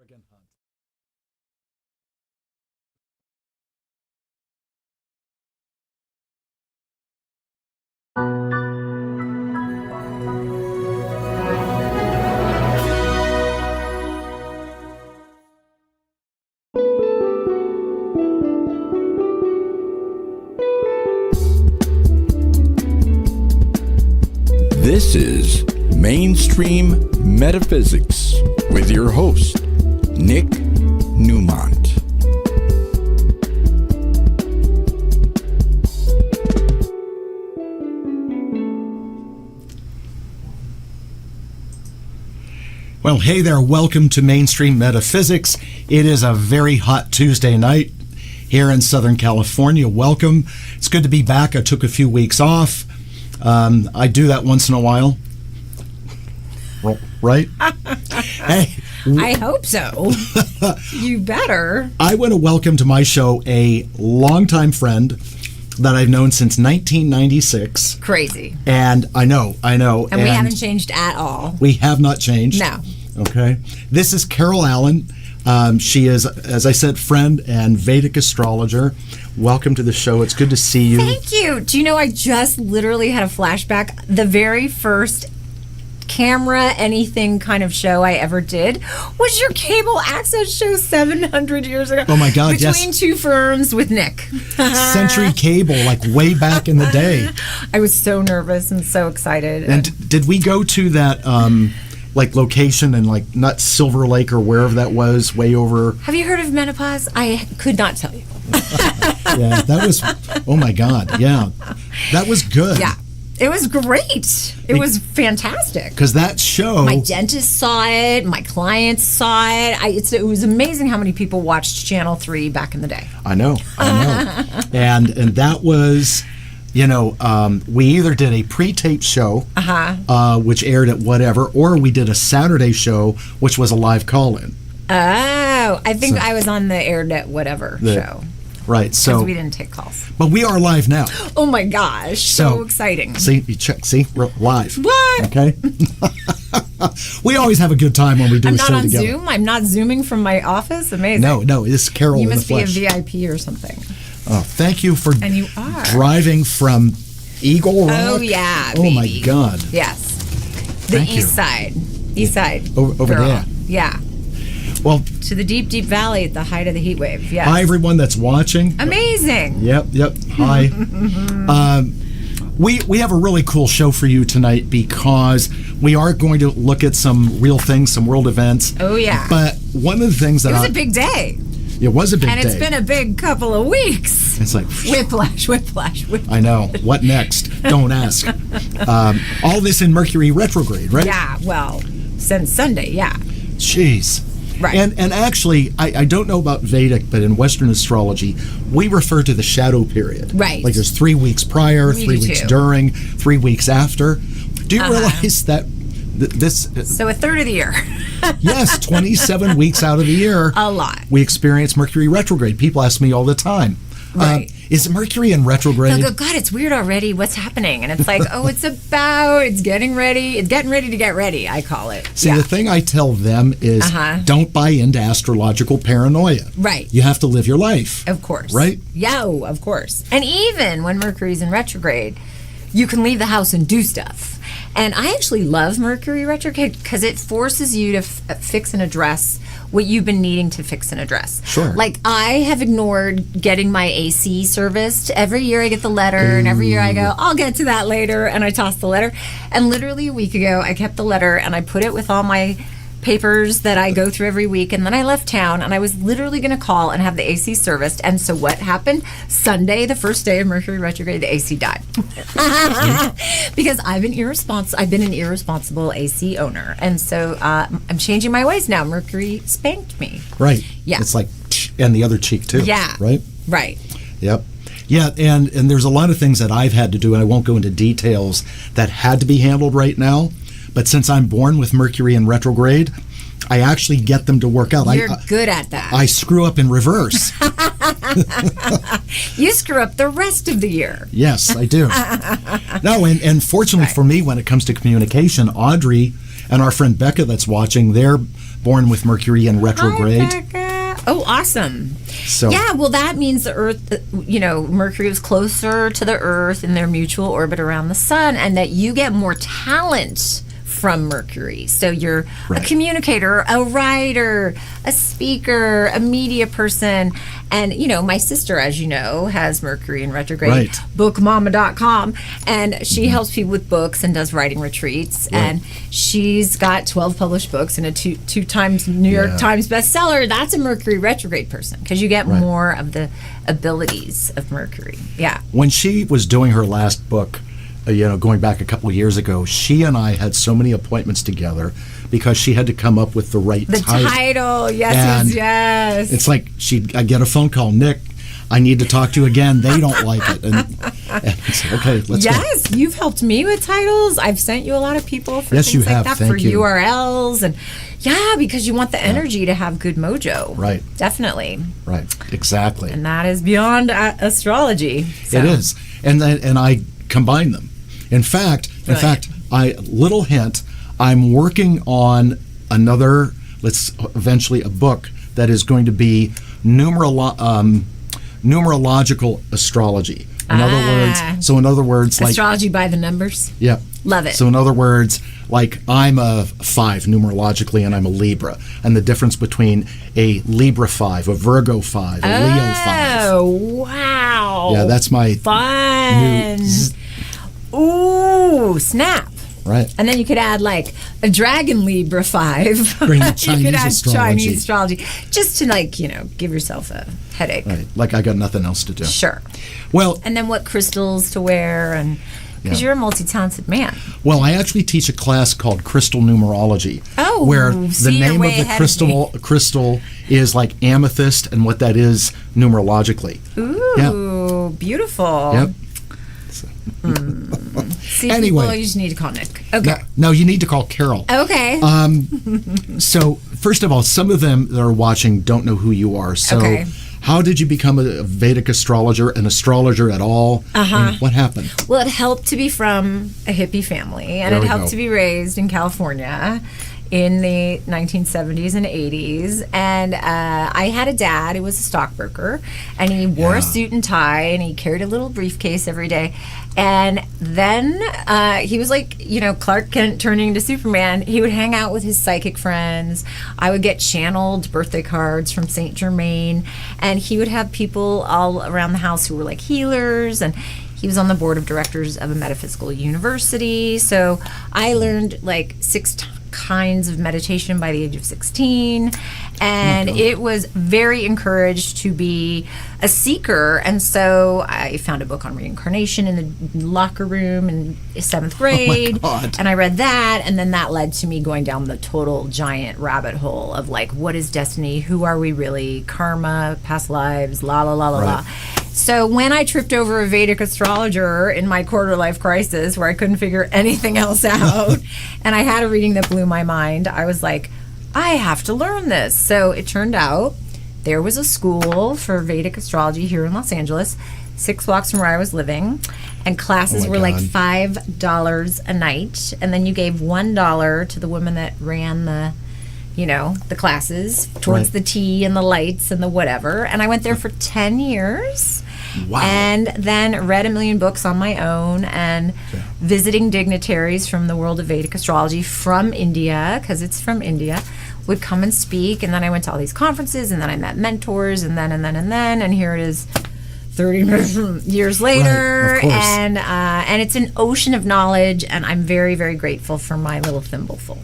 Morgan Hunt. This is Mainstream Metaphysics with your host, Nick Newmont. Well, hey there. Welcome to Mainstream Metaphysics. It is a very hot Tuesday night here in Southern California. Welcome. It's good to be back. I took a few weeks off. I do that once in a while. Right? Hey. I hope so. You better. I want to welcome to my show a longtime friend that I've known since 1996. Crazy. And I know. And we haven't changed at all. We have not changed. No. Okay. This is Carol Allen. She is, as I said, friend and Vedic astrologer. Welcome to the show. It's good to see you. Thank you. Do you know, I just literally had a flashback. The very first camera anything kind of show I ever did was your cable access show 700 years ago. Oh my God, Between yes. two firms with Nick. Century Cable, like way back in the day. I was so nervous and so excited. And did we go to that like location in like not Silver Lake or wherever that was, way over? Have you heard of menopause? I could not tell you. Yeah, that was, oh my God, yeah. That was good. Yeah. It was great. It was fantastic. Because that show... My dentist saw it. My clients saw it. It was amazing how many people watched Channel 3 back in the day. I know. and that was, we either did a pre-taped show, which aired at whatever, or we did a Saturday show, which was a live call-in. Oh, I think I was on the aired at whatever show. Right, so... Because we didn't take calls. But we are live now. Oh my gosh, so exciting. See, we're live. What? Okay. We always have a good time when we do a show together. I'm not on Zoom? I'm not Zooming from my office? Amazing. No, it's Carol in the flesh. You must be a VIP or something. Oh, thank you for and you are. Driving from Eagle Rock. Oh, yeah, Oh, baby. my God. Yes. The east side. East side. Over there. Yeah. Well, to the deep, deep valley at the height of the heat wave. Yes. Hi, everyone that's watching. Amazing. Yep. Hi. We have a really cool show for you tonight because we are going to look at some real things, some world events. Oh, yeah. But one of the things that It was a big day. It was a big day. And it's been a big couple of weeks. It's like... Whiplash. I know. What next? Don't ask. All this in Mercury retrograde, right? Yeah, well, since Sunday, yeah. Jeez. Right. And actually, I don't know about Vedic, but in Western astrology, we refer to the shadow period. Right. Like there's 3 weeks prior, We 3 do weeks too. during, 3 weeks after. Do you realize that this... So a third of the year. Yes, 27 weeks out of the year. A lot. We experience Mercury retrograde. People ask me all the time. Right. Is Mercury in retrograde? They'll go, God, it's weird already. What's happening? And it's like, it's getting ready. It's getting ready to get ready, I call it. See, the thing I tell them is don't buy into astrological paranoia. Right. You have to live your life. Of course. Right? Yeah, of course. And even when Mercury's in retrograde, you can leave the house and do stuff. And I actually love Mercury retrograde because it forces you to fix and address what you've been needing to fix and address. Sure. Like, I have ignored getting my AC serviced. Every year I get the letter, and every year I go, I'll get to that later, and I toss the letter. And literally a week ago, I kept the letter, and I put it with all my papers that I go through every week, and then I left town, and I was literally going to call and have the AC serviced. And so what happened? Sunday, the first day of Mercury retrograde, the AC died. Because I've been an irresponsible AC owner, and so I'm changing my ways now. Mercury spanked me. Right. Yeah. It's like, and the other cheek too. Yeah. Right? Right. Yep. Yeah, and there's a lot of things that I've had to do, and I won't go into details, that had to be handled right now. But since I'm born with Mercury in retrograde, I actually get them to work out. You're good at that. I screw up in reverse. You screw up the rest of the year. Yes, I do. No, and fortunately for me, when it comes to communication, Audrey and our friend Becca that's watching, they're born with Mercury in retrograde. Hi, Becca. Oh, awesome. So yeah, well, that means the Earth, Mercury was closer to the Earth in their mutual orbit around the sun, and that you get more talent from Mercury. So you're a communicator, a writer, a speaker, a media person. And, my sister, as you know, has Mercury in retrograde, bookmama.com. And she helps people with books and does writing retreats. Right. And she's got 12 published books and a two times New York Times bestseller. That's a Mercury retrograde person because you get more of the abilities of Mercury. Yeah. When she was doing her last book, going back a couple of years ago, she and I had so many appointments together because she had to come up with the right title. Yes. It's like I get a phone call, Nick, I need to talk to you again. They don't like it. And it's okay, let's go. Yes, you've helped me with titles. I've sent you a lot of people for things like that, Thank for you. URLs. And because you want the energy to have good mojo. Right. Definitely. Right, exactly. And that is beyond astrology. So. It is. And I combine them. In fact, little hint, I'm working on eventually a book that is going to be numerological astrology. In other words, like astrology by the numbers. Yeah. Love it. So in other words, like I'm a 5 numerologically and I'm a Libra, and the difference between a Libra 5, a Virgo 5, a Leo 5. Oh, wow. Yeah, that's my fun. Ooh, snap. Right. And then you could add like a Dragon Libra 5. Bring the Chinese you could add astrology. Chinese astrology just to give yourself a headache. Right. Like I got nothing else to do. Sure. Well, and then what crystals to wear, and because you're a multi-talented man. Well, I actually teach a class called Crystal Numerology. Oh, where the name of the crystal is like amethyst, and what that is numerologically. Ooh, beautiful. Yep. See, anyway, people, you just need to call Nick. Okay. No, you need to call Carol. Okay. So, first of all, some of them that are watching don't know who you are. So, how did you become a Vedic astrologer, an astrologer at all? And what happened? Well, it helped to be from a hippie family, and it helped to be raised in California in the 1970s and 80s. And I had a dad who was a stockbroker, and he wore a suit and tie, and he carried a little briefcase every day. And then he was like, Clark Kent turning into Superman. He would hang out with his psychic friends. I would get channeled birthday cards from Saint Germain, and he would have people all around the house who were like healers, and he was on the board of directors of a metaphysical university. So I learned like 6 kinds of meditation by the age of 16, and it was very encouraged to be a seeker. And so I found a book on reincarnation in the locker room in 7th grade, and I read that, and then that led to me going down the total giant rabbit hole of like, what is destiny, who are we really, karma, past lives, la la la la la. So when I tripped over a Vedic astrologer in my quarter life crisis where I couldn't figure anything else out, and I had a reading that blew my mind, I was like, I have to learn this. So it turned out there was a school for Vedic astrology here in Los Angeles, 6 blocks from where I was living, and classes were like $5 a night, and then you gave $1 to the woman that ran the classes towards the tea and the lights and the whatever. And I went there for 10 years. Wow. And then read a million books on my own, and visiting dignitaries from the world of Vedic astrology from India, because it's from India, would come and speak. And then I went to all these conferences, and then I met mentors, and then here it is 30 years later. Right, of course. And it's an ocean of knowledge, and I'm very, very grateful for my little thimbleful.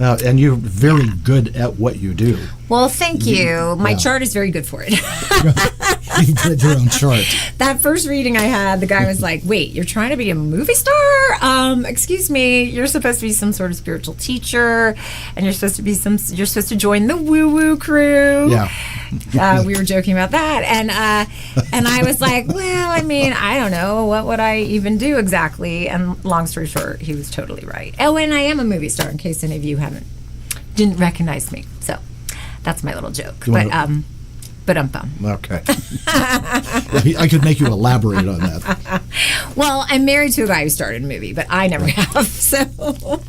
And you're very good at what you do. Well, thank you. My chart is very good for it. You did your own chart. That first reading I had, the guy was like, wait, you're trying to be a movie star? Excuse me, you're supposed to be some sort of spiritual teacher, and you're supposed to join the woo-woo crew. Yeah. We were joking about that. And I was like, well, I mean, I don't know. What would I even do exactly? And long story short, he was totally right. Oh, and I am a movie star, in case any of you didn't recognize me. So that's my little joke. But okay. I could make you elaborate on that. Well, I'm married to a guy who started a movie, but I never have. So,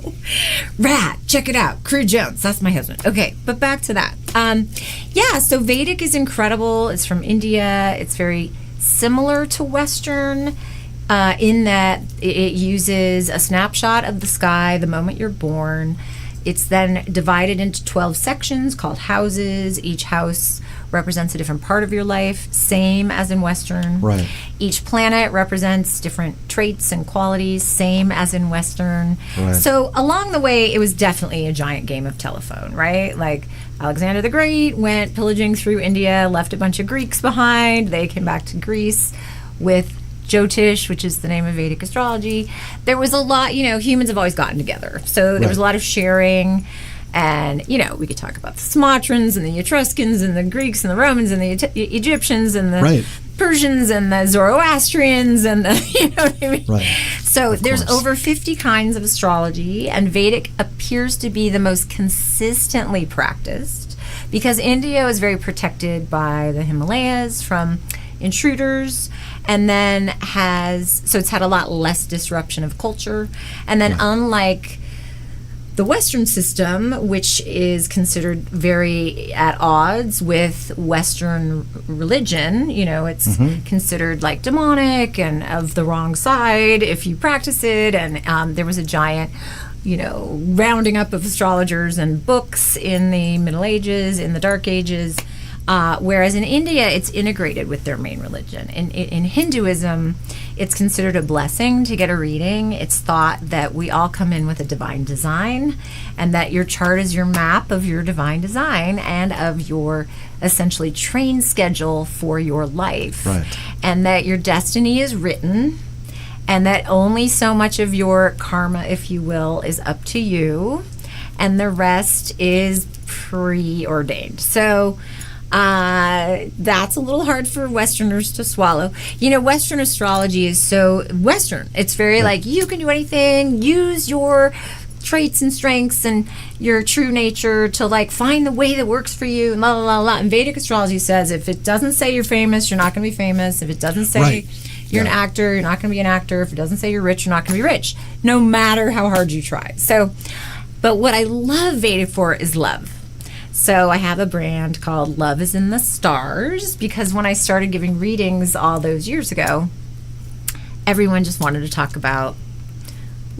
Rat, check it out. Crew Jones, that's my husband. Okay, but back to that. Yeah, so Vedic is incredible. It's from India. It's very similar to Western in that it uses a snapshot of the sky the moment you're born. It's then divided into 12 sections called houses. Each house represents a different part of your life, same as in Western. Right. Each planet represents different traits and qualities, same as in Western. Right. So along the way, it was definitely a giant game of telephone, right? Like Alexander the Great went pillaging through India, left a bunch of Greeks behind. They came back to Greece with Jyotish, which is the name of Vedic astrology. There was a lot, humans have always gotten together. So there was a lot of sharing. And, we could talk about the Sumatrans and the Etruscans and the Greeks and the Romans and the Egyptians and the Persians and the Zoroastrians and the, you know what I mean? Right. So Of there's course. over 50 kinds of astrology, and Vedic appears to be the most consistently practiced because India is very protected by the Himalayas from intruders, and then it's had a lot less disruption of culture. And then unlike the Western system, which is considered very at odds with Western religion, it's considered like demonic and of the wrong side if you practice it. And there was a giant, rounding up of astrologers and books in the Middle Ages, in the Dark Ages. Whereas in India, it's integrated with their main religion. In Hinduism, it's considered a blessing to get a reading. It's thought that we all come in with a divine design, and that your chart is your map of your divine design and of your essentially train schedule for your life. Right. And that your destiny is written, and that only so much of your karma, if you will, is up to you, and the rest is preordained. So that's a little hard for Westerners to swallow. Western astrology is so Western. It's very like, you can do anything, use your traits and strengths and your true nature to like find the way that works for you, and la la la la. And Vedic astrology says if it doesn't say you're famous, you're not going to be famous. If it doesn't say you're an actor, you're not going to be an actor. If it doesn't say you're rich, you're not going to be rich, no matter how hard you try. So, but what I love Vedic for is love. So I have a brand called Love is in the Stars, because when I started giving readings all those years ago, everyone just wanted to talk about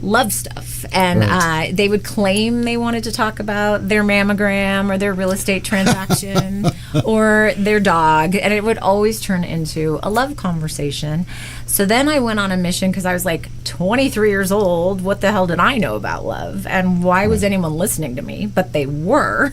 love stuff. And they would claim they wanted to talk about their mammogram or their real estate transaction or their dog. And it would always turn into a love conversation. So then I went on a mission because I was like 23 years old. What the hell did I know about love? And why was anyone listening to me? But they were.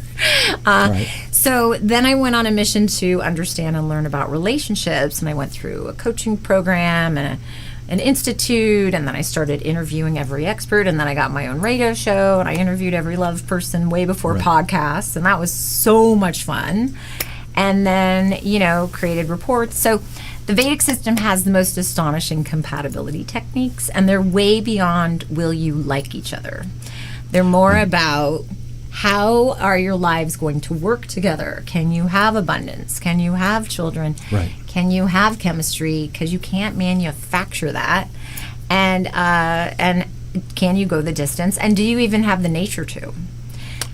So then I went on a mission to understand and learn about relationships. And I went through a coaching program and an institute, and then I started interviewing every expert, and then I got my own radio show, and I interviewed every love person way before podcasts, and that was so much fun. And then, created reports. So the Vedic system has the most astonishing compatibility techniques, and they're way beyond will you like each other. They're more about how are your lives going to work together? Can you have abundance? Can you have children? Right. Can you have chemistry? Because you can't manufacture that. And can you go the distance? And do you even have the nature to?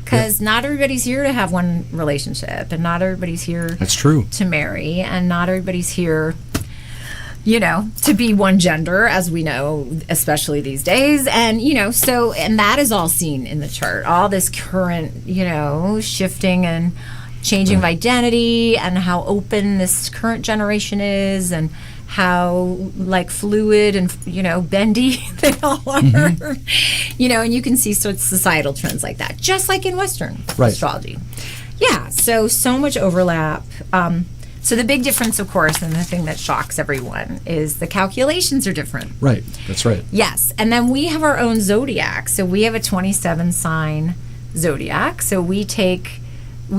Because not everybody's here to have one relationship, and not everybody's here That's true. to marry, and not everybody's here, to be one gender, as we know, especially these days. And, and that is all seen in the chart. All this current, shifting and changing of identity, and how open this current generation is, and how like fluid and bendy they all are. And you can see societal trends like that, just like in Western astrology. So much overlap. So the big difference, of course, and the thing that shocks everyone, is the calculations are different. Right. That's right. Yes. And then we have our own zodiac. So we have a 27 sign zodiac. So we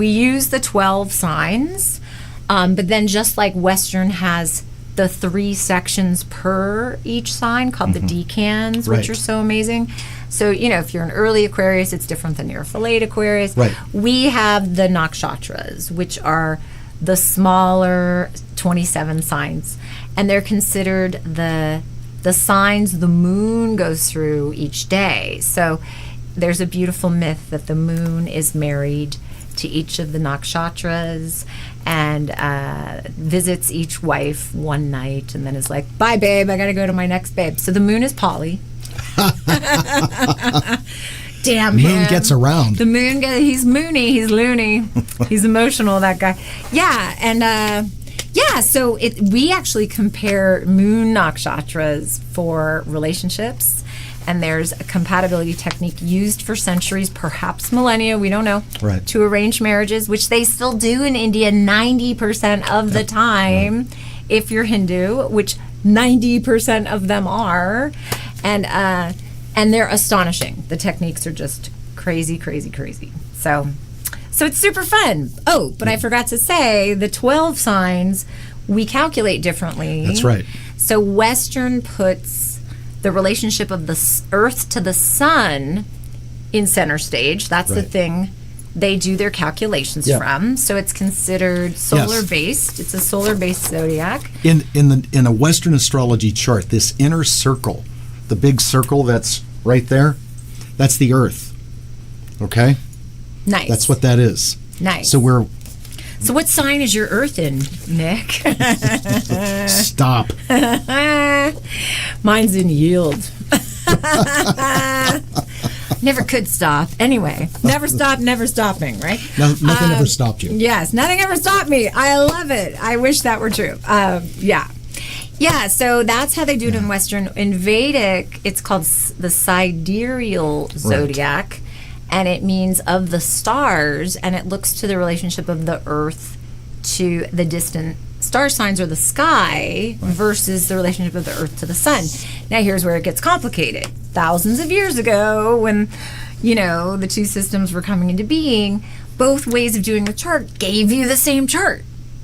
use the 12 signs, but then just like Western has the 3 sections per each sign called the decans, which are so amazing. So, if you're an early Aquarius, it's different than your late Aquarius. Right. We have the nakshatras, which are the smaller 27 signs, and they're considered the the signs the moon goes through each day. So there's a beautiful myth that the moon is married to each of the nakshatras and visits each wife one night and then is like, bye, babe, I got to go to my next babe. So the moon is Polly. Damn him. Moon gets around. The moon he's moony, he's loony, he's emotional, that guy. Yeah, and so we actually compare moon nakshatras for relationships, and there's a compatibility technique used for centuries, perhaps millennia, we don't know, right, to arrange marriages, which they still do in India 90% of the time, if you're Hindu, which 90% of them are, and they're astonishing. The techniques are just crazy, crazy, crazy. So it's super fun. Oh, but I forgot to say, the 12 signs we calculate differently. That's right. So Western puts the relationship of the Earth to the Sun in center stage. That's the thing they do their calculations from. So it's considered solar-based. It's a solar-based zodiac. In a Western astrology chart, this inner circle, the big circle that's right there, that's the Earth. Okay? Nice. That's what that is. Nice. So what sign is your Earth in, Nick? Stop. Mine's in Yield. Never could stop. Anyway, never stop, never stopping, right? No, nothing ever stopped you. Yes, nothing ever stopped me. I love it. I wish that were true. Yeah, so that's how they do it in Western. In Vedic, it's called the sidereal zodiac, and it means of the stars, and it looks to the relationship of the Earth to the distant star signs or the sky versus the relationship of the Earth to the Sun. Now, here's where it gets complicated. Thousands of years ago, when, the two systems were coming into being, both ways of doing the chart gave you the same chart.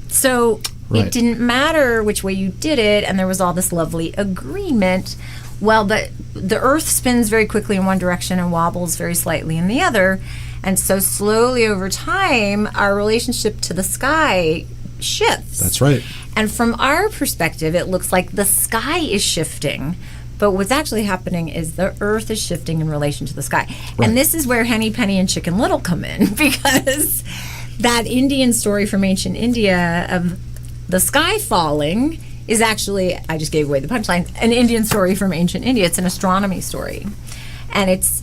So it didn't matter which way you did it, and there was all this lovely agreement. Well, but the Earth spins very quickly in one direction and wobbles very slightly in the other. And so slowly over time, our relationship to the sky shifts. That's right. And from our perspective, it looks like the sky is shifting. But what's actually happening is the Earth is shifting in relation to the sky. Right. And this is where Henny Penny and Chicken Little come in, because that Indian story from ancient India of the sky falling is actually, I just gave away the punchline, an Indian story from ancient India. It's an astronomy story. And it's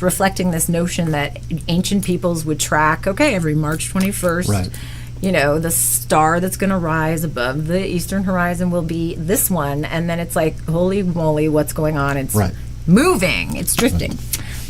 reflecting this notion that ancient peoples would track, every March 21st, the star that's going to rise above the eastern horizon will be this one. And then it's like, holy moly, what's going on? It's moving. It's drifting.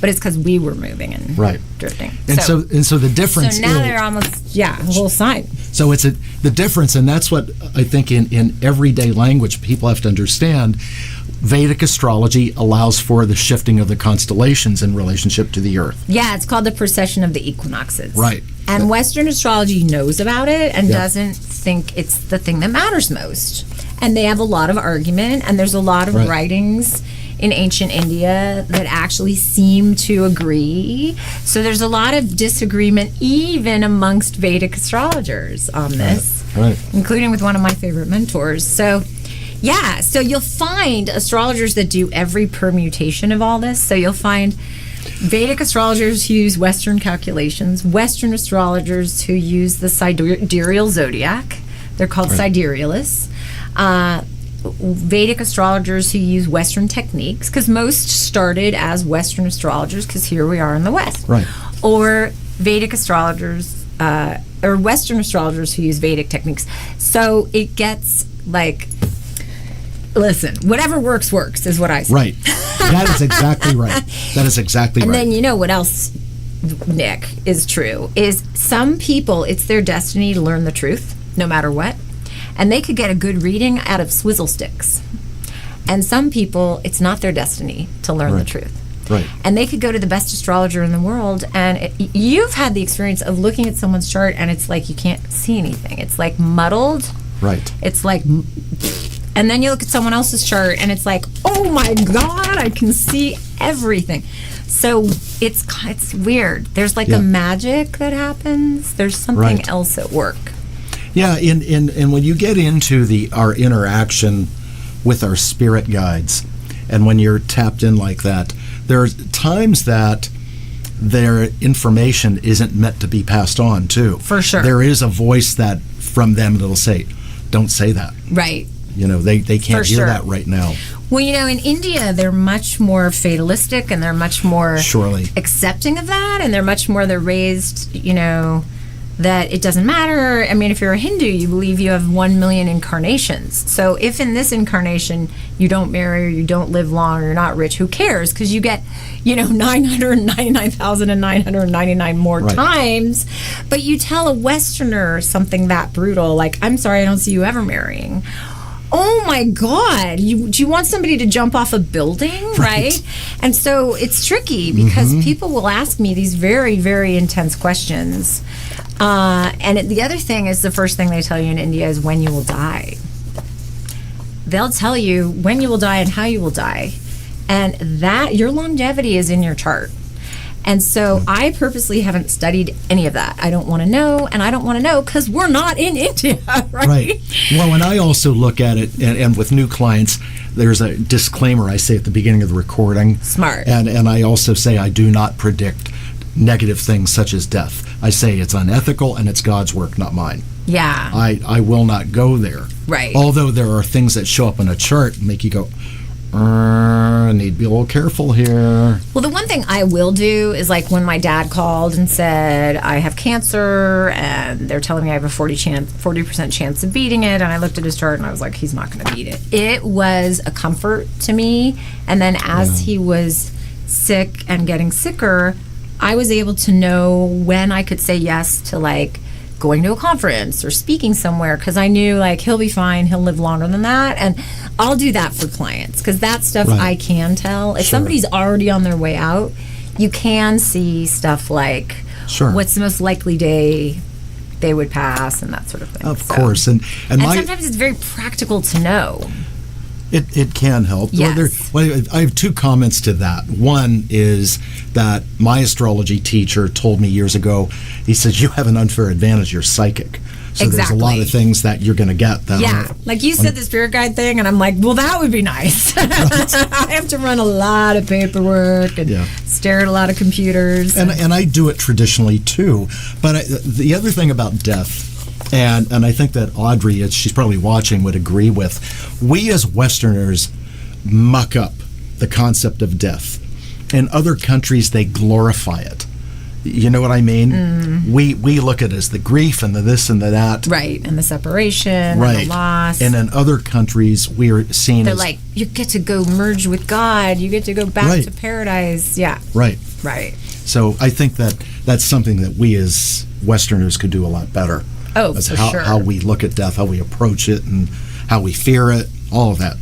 But it's because we were moving and drifting. And so the difference. So now they're almost a whole sign. So it's the difference, and that's what I think in everyday language people have to understand. Vedic astrology allows for the shifting of the constellations in relationship to the Earth. Yeah, it's called the precession of the equinoxes. Right. And Western astrology knows about it and doesn't think it's the thing that matters most. And they have a lot of argument, and there's a lot of writings in ancient India that actually seem to agree. So there's a lot of disagreement even amongst Vedic astrologers on this, including with one of my favorite mentors. So you'll find astrologers that do every permutation of all this. So you'll find Vedic astrologers who use Western calculations, Western astrologers who use the sidereal zodiac. They're called siderealists. Vedic astrologers who use Western techniques, because most started as Western astrologers, because here we are in the West. Right. Or Vedic astrologers, or Western astrologers who use Vedic techniques. So it gets like, listen, whatever works, is what I say. Right. That is exactly right. That is exactly and right. And then what else, Nick, is true, is some people, it's their destiny to learn the truth, no matter what. And they could get a good reading out of swizzle sticks. And some people, it's not their destiny to learn the truth. Right. And they could go to the best astrologer in the world, and you've had the experience of looking at someone's chart, and it's like you can't see anything. It's like muddled. Right. It's like, and then you look at someone else's chart, and it's like, oh my God, I can see everything. So it's weird. There's like a magic that happens. There's something else at work. Yeah, and when you get into our interaction with our spirit guides. And when you're tapped in like that, there are times that their information isn't meant to be passed on, too. For sure. There is a voice that from them that'll say, don't say that. Right. They can't hear that right now. Well, in India, they're much more fatalistic, and they're much more Surely accepting of that, and they're raised, that it doesn't matter. I mean, if you're a Hindu, you believe you have 1 million incarnations. So if in this incarnation you don't marry, or you don't live long, or you're not rich, who cares? Because you get, 999,999 more times. But you tell a Westerner something that brutal, like, I'm sorry, I don't see you ever marrying. Oh my God, do you want somebody to jump off a building, right? And so it's tricky because people will ask me these very, very intense questions. And the other thing is, the first thing they tell you in India is when you will die. They'll tell you when you will die and how you will die. And that your longevity is in your chart. And so I purposely haven't studied any of that. I don't want to know, and I don't want to know because we're not in India, right? Well, and I also look at it, and with new clients, there's a disclaimer I say at the beginning of the recording. Smart. And I also say I do not predict negative things such as death. I say it's unethical and it's God's work, not mine. Yeah. I will not go there. Right. Although there are things that show up in a chart and make you go, I need to be a little careful here. Well, the one thing I will do is, like, when my dad called and said, I have cancer, and they're telling me I have a 40% chance of beating it, and I looked at his chart, and I was like, he's not going to beat it. It was a comfort to me. And then as he was sick and getting sicker, I was able to know when I could say yes to, like, going to a conference or speaking somewhere, because I knew, like, he'll be fine, he'll live longer than that. And I'll do that for clients, because that stuff I can tell. If somebody's already on their way out, you can see stuff like what's the most likely day they would pass and that sort of thing. Of course. And sometimes it's very practical to know. It can help. Yes. I have two comments to that. One is that my astrology teacher told me years ago, he says, you have an unfair advantage, you're psychic. So there's a lot of things that you're going to get. That like you said the spirit guide thing, and I'm like, well, that would be nice. I have to run a lot of paperwork and stare at a lot of computers. And I do it traditionally too. But the other thing about death, and I think that Audrey, she's probably watching, would agree with, we as Westerners muck up the concept of death. In other countries, they glorify it. You know what I mean? We look at it as the grief and the this and the that. Right, and the separation and the loss. And in other countries, we are seen They're as... like, you get to go merge with God. You get to go back to paradise. Yeah. Right. So I think that that's something that we as Westerners could do a lot better. Oh, for sure. How we look at death, how we approach it, and how we fear it, all of that.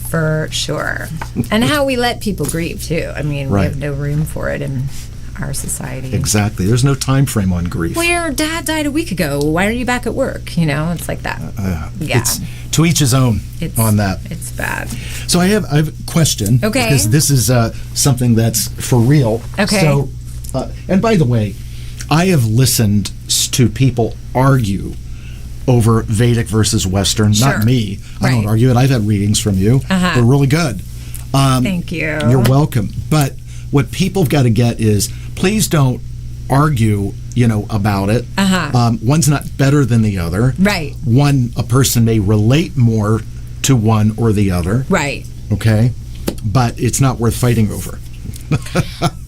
For sure. And how we let people grieve, too. I mean, we have no room for it in our society. Exactly. There's no time frame on grief. Well, your dad died a week ago. Why aren't you back at work? It's like that. It's to each his own on that. It's bad. So I have a question. Okay. Because this is something that's for real. Okay. So, and by the way, I have listened to people argue over Vedic versus Western. Sure. Not me. I don't argue it. I've had readings from you. They're really good. Thank you. You're welcome. But what people have got to get is, please don't argue, about it. One's not better than the other. Right. A person may relate more to one or the other. Right. Okay? But it's not worth fighting over.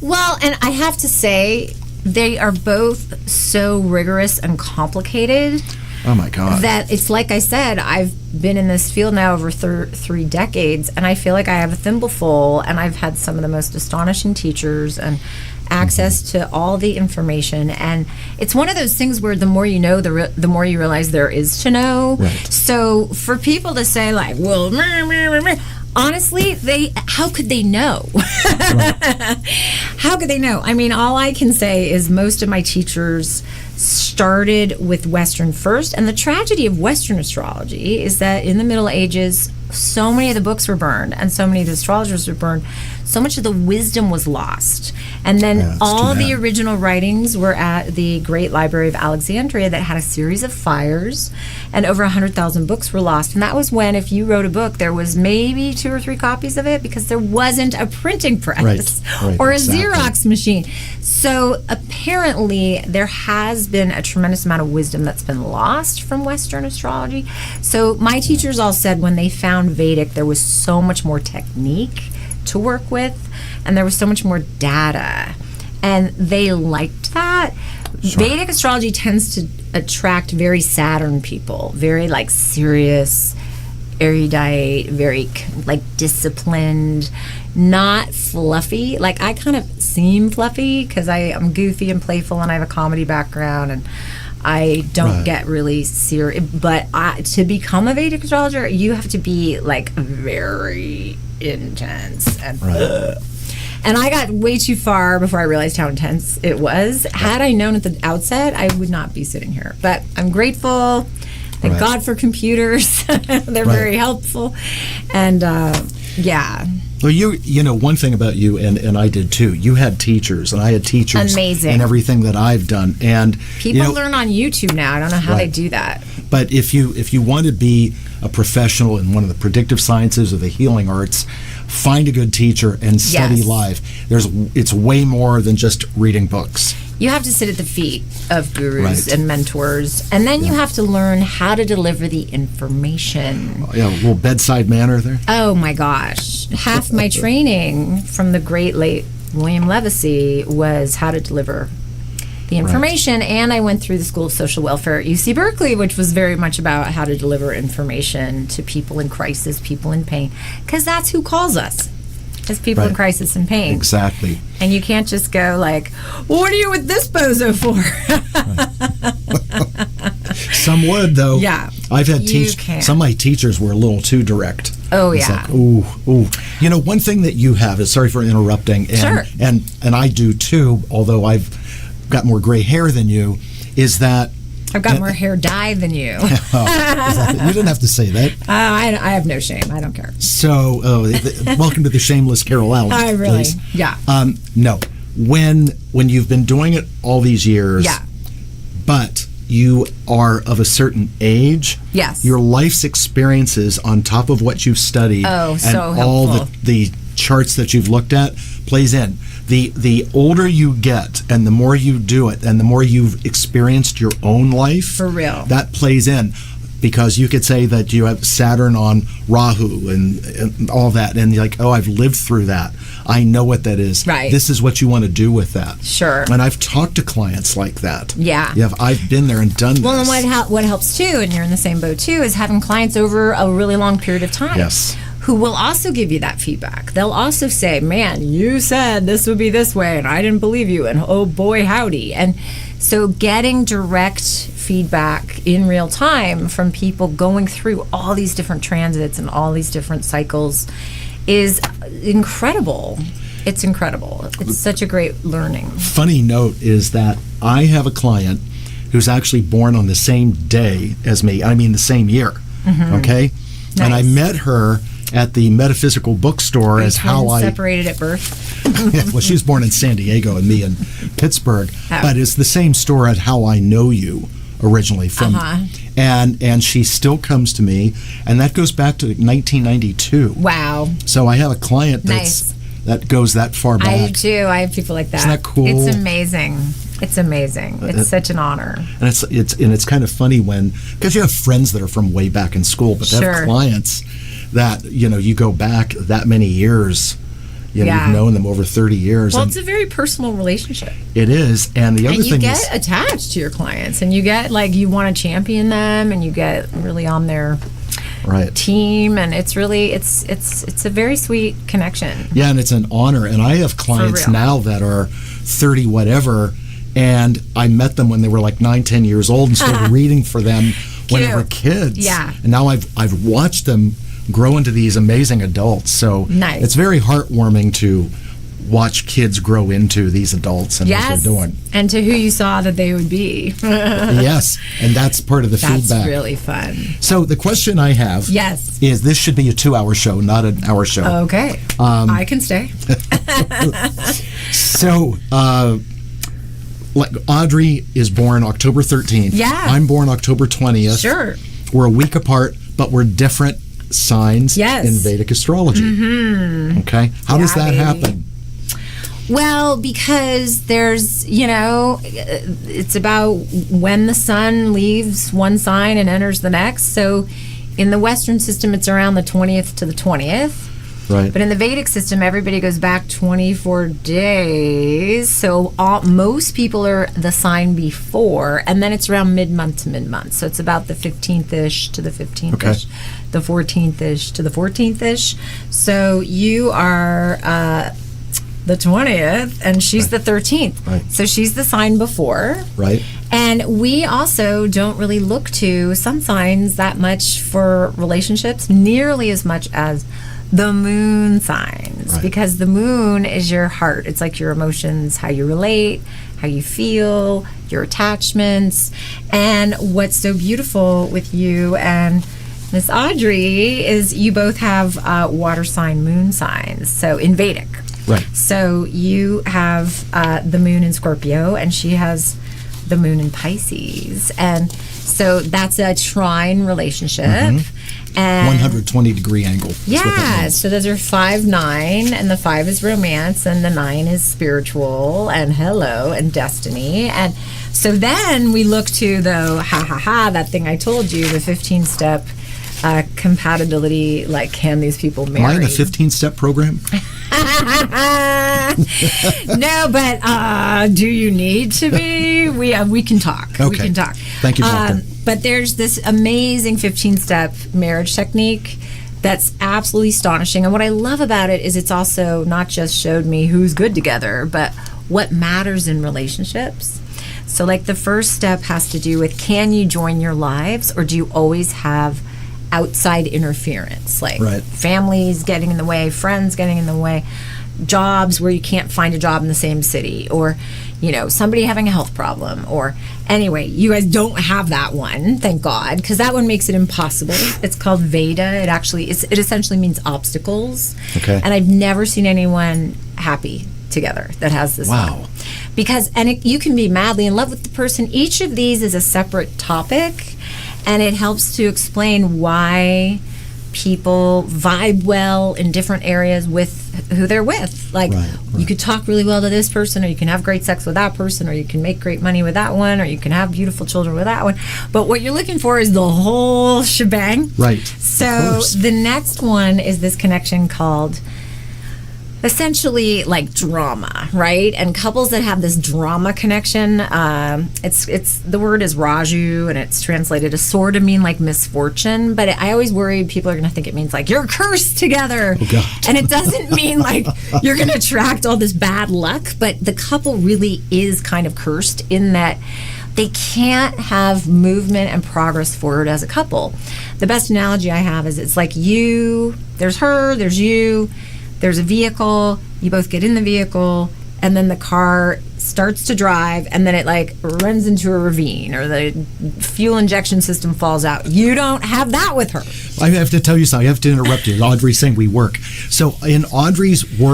Well, and I have to say, they are both so rigorous and complicated. Oh my God. That it's like I said, I've been in this field now over 3 decades, and I feel like I have a thimbleful, and I've had some of the most astonishing teachers and access to all the information. And it's one of those things where the more you know, the more you realize there is to know. Right. So for people to say, like, well, honestly, how could they know? How could they know? I mean, all I can say is most of my teachers started with Western first, and the tragedy of Western astrology is that in the Middle Ages, so many of the books were burned, and so many of the astrologers were burned. So much of the wisdom was lost. And then Yeah, it's all too the bad. original writings were at the Great Library of Alexandria that had a series of fires, and over 100,000 books were lost. And that was when, if you wrote a book, there was maybe 2 or 3 copies of it because there wasn't a printing press Right, or a exactly. Xerox machine. So apparently there has been a tremendous amount of wisdom that's been lost from Western astrology. So my teachers all said when they found Vedic, there was so much more technique to work with, and there was so much more data, and they liked that. Vedic astrology tends to attract very Saturn people, very like serious, erudite, very like disciplined, not fluffy. Like I kind of seem fluffy because I'm goofy and playful, and I have a comedy background, and I don't get really serious. But to become a Vedic astrologer, you have to be like very intense and and I got way too far before I realized how intense it was. Had I known at the outset, I would not be sitting here. But I'm grateful. Thank God for computers. They're very helpful. And yeah. Well, you know, one thing about you, and I did too, you had teachers, and I had teachers. Amazing. In everything that I've done. And People learn on YouTube now. I don't know how they do that. But if you want to be a professional in one of the predictive sciences or the healing arts, find a good teacher and study live. It's way more than just reading books. You have to sit at the feet of gurus and mentors, and then you have to learn how to deliver the information. Yeah, a little bedside manner there. Oh my gosh. Half my training from the great late William Levacy was how to deliver the information, and I went through the School of Social Welfare at UC Berkeley, which was very much about how to deliver information to people in crisis, people in pain, because that's who calls us, is people in crisis and pain. Exactly. And you can't just go like, well, what are you with this bozo for? Some would, though. Yeah. I've had can't. some of my teachers were a little too direct. Oh, It's yeah. like, ooh. You know, one thing that you have is, sorry for interrupting, and I do too, although I've got more gray hair than you, is that I've got more hair dye than you. you didn't have to say that. I have no shame. I don't care. So, welcome to the shameless Carol Allen. I really, please. yeah. No, when you've been doing it all these years, but you are of a certain age, your life's experiences on top of what you've studied, and so all helpful. the charts that you've looked at plays in. The older you get and the more you do it and the more you've experienced your own life, For real. that plays in, because you could say that you have Saturn on Rahu and all that, and you're like, oh, I've lived through that. I know what that is. Right. This is what you want to do with that. Sure. And I've talked to clients like that. Yeah. I've been there and done this. Well, and what helps too, and you're in the same boat too, is having clients over a really long period of time. Yes. Who will also give you that feedback. They'll also say, man, you said this would be this way, and I didn't believe you, and oh boy, howdy. And so getting direct feedback in real time from people going through all these different transits and all these different cycles is incredible. It's incredible. It's such a great learning. Funny note is that I have a client who's actually born on the same day as me. I mean, the same year. Okay? Nice. And I met her at the Metaphysical bookstore as how I separated at birth. well, she was born in San Diego and me in Pittsburgh, Oh. but it's the same store at How I Know You originally from, and she still comes to me, and that goes back to 1992. Wow. So I have a client Nice. that goes that far back. I do too. I have people like that. Isn't that cool? It's amazing. It's amazing. It's such an honor. And it's kind of funny when, because you have friends that are from way back in school, but they have clients that you go back that many years. You've known them over 30 years. Well, and it's a very personal relationship. it is, and the other And you thing get is attached to your clients, and you get like you want to champion them, and you get really on their team, and it's really it's a very sweet connection. Yeah, and it's an honor. And I have clients now that are 30 whatever, and I met them when they were like 9-10 years old and started reading for them when they were kids. Yeah. And now I've watched them grow into these amazing adults. So it's very heartwarming to watch kids grow into these adults and what they're doing. And to who you saw that they would be. Yes, and that's part of the feedback. That's really fun. So the question I have is, this should be a 2-hour show, not an hour show. Okay. I can stay. So, like Audrey is born October 13th. Yeah. I'm born October 20th. Sure. We're a week apart, but we're different signs in Vedic astrology. Mm-hmm. Okay. How does that happen? Well, because there's, it's about when the sun leaves one sign and enters the next. So in the Western system, it's around the 20th to the 20th. Right. But in the Vedic system, everybody goes back 24 days. So most people are the sign before, and then it's around mid-month to mid-month. So it's about the 15th-ish to the 15th-ish, the 14th-ish to the 14th-ish. So you are the 20th, and she's the 13th. Right. So she's the sign before. Right. And we also don't really look to sun signs that much for relationships, nearly as much as the moon signs, because the moon is your heart. It's like your emotions, how you relate, how you feel, your attachments. And what's so beautiful with you and Miss Audrey is you both have water sign, moon signs. So in Vedic. Right. So you have the moon in Scorpio, and she has the moon in Pisces. And so that's a trine relationship. Mm-hmm. And 120-degree angle. Yeah, so those are 5, 9, and the 5 is romance, and the 9 is spiritual, and hello, and destiny. And so then we look to that thing I told you, the 15-step compatibility, like, can these people marry? Am I in the 15-step program? No, but do you need to be? We can talk. Okay. We can talk. Thank you, doctor. But there's this amazing 15-step marriage technique that's absolutely astonishing. And what I love about it is it's also not just showed me who's good together, but what matters in relationships. So like the first step has to do with, can you join your lives, or do you always have outside interference, like families getting in the way, friends getting in the way, jobs where you can't find a job in the same city, or somebody having a health problem, or anyway, you guys don't have that one, thank God, because that one makes it impossible. It's called Veda. It essentially means obstacles. Okay. And I've never seen anyone happy together that has this one. Because you can be madly in love with the person. Each of these is a separate topic, and it helps to explain why people vibe well in different areas with who they're with. Like, you could talk really well to this person, or you can have great sex with that person, or you can make great money with that one, or you can have beautiful children with that one. But what you're looking for is the whole shebang. Right. So the next one is this connection called essentially like drama, right? And couples that have this drama connection, it's the word is Raju, and it's translated to sort of mean like misfortune, but I always worry people are going to think it means like you're cursed together. Oh, God. And it doesn't mean like you're going to attract all this bad luck, but the couple really is kind of cursed in that they can't have movement and progress forward as a couple. The best analogy I have is it's like there's her, there's you, there's a vehicle, you both get in the vehicle, and then the car starts to drive, and then it like runs into a ravine, or the fuel injection system falls out. You don't have that with her. I have to tell you something. I have to interrupt you. Audrey's saying we work. So in Audrey's book,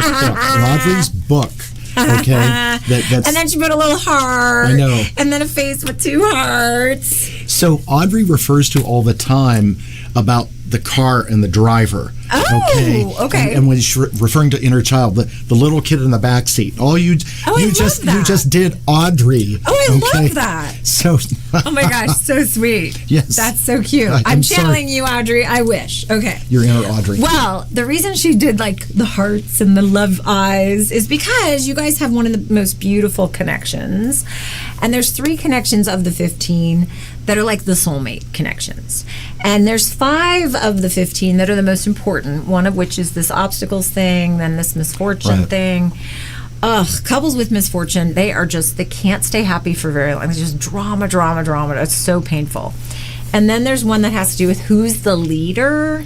okay, that's, and then she put a little heart. I know. And then a face with 2 hearts. So Audrey refers to all the time about the car and the driver. Oh, okay. And when she's referring to inner child, the little kid in the back seat. You just did Audrey. Oh, I love that. So. Oh my gosh, so sweet. Yes. That's so cute. I'm channeling you, Audrey. I wish. Okay. Your inner Audrey. Well, the reason she did like the hearts and the love eyes is because you guys have one of the most beautiful connections. And there's 3 connections of the 15 that are like the soulmate connections. And there's 5 of the 15 that are the most important, one of which is this obstacles thing, then this misfortune thing. Couples with misfortune, they can't stay happy for very long. It's just drama. It's so painful. And then there's one that has to do with who's the leader,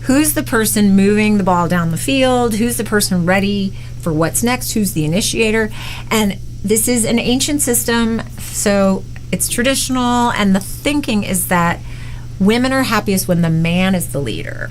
who's the person moving the ball down the field, who's the person ready for what's next, who's the initiator. And this is an ancient system, so it's traditional, and the thinking is that women are happiest when the man is the leader.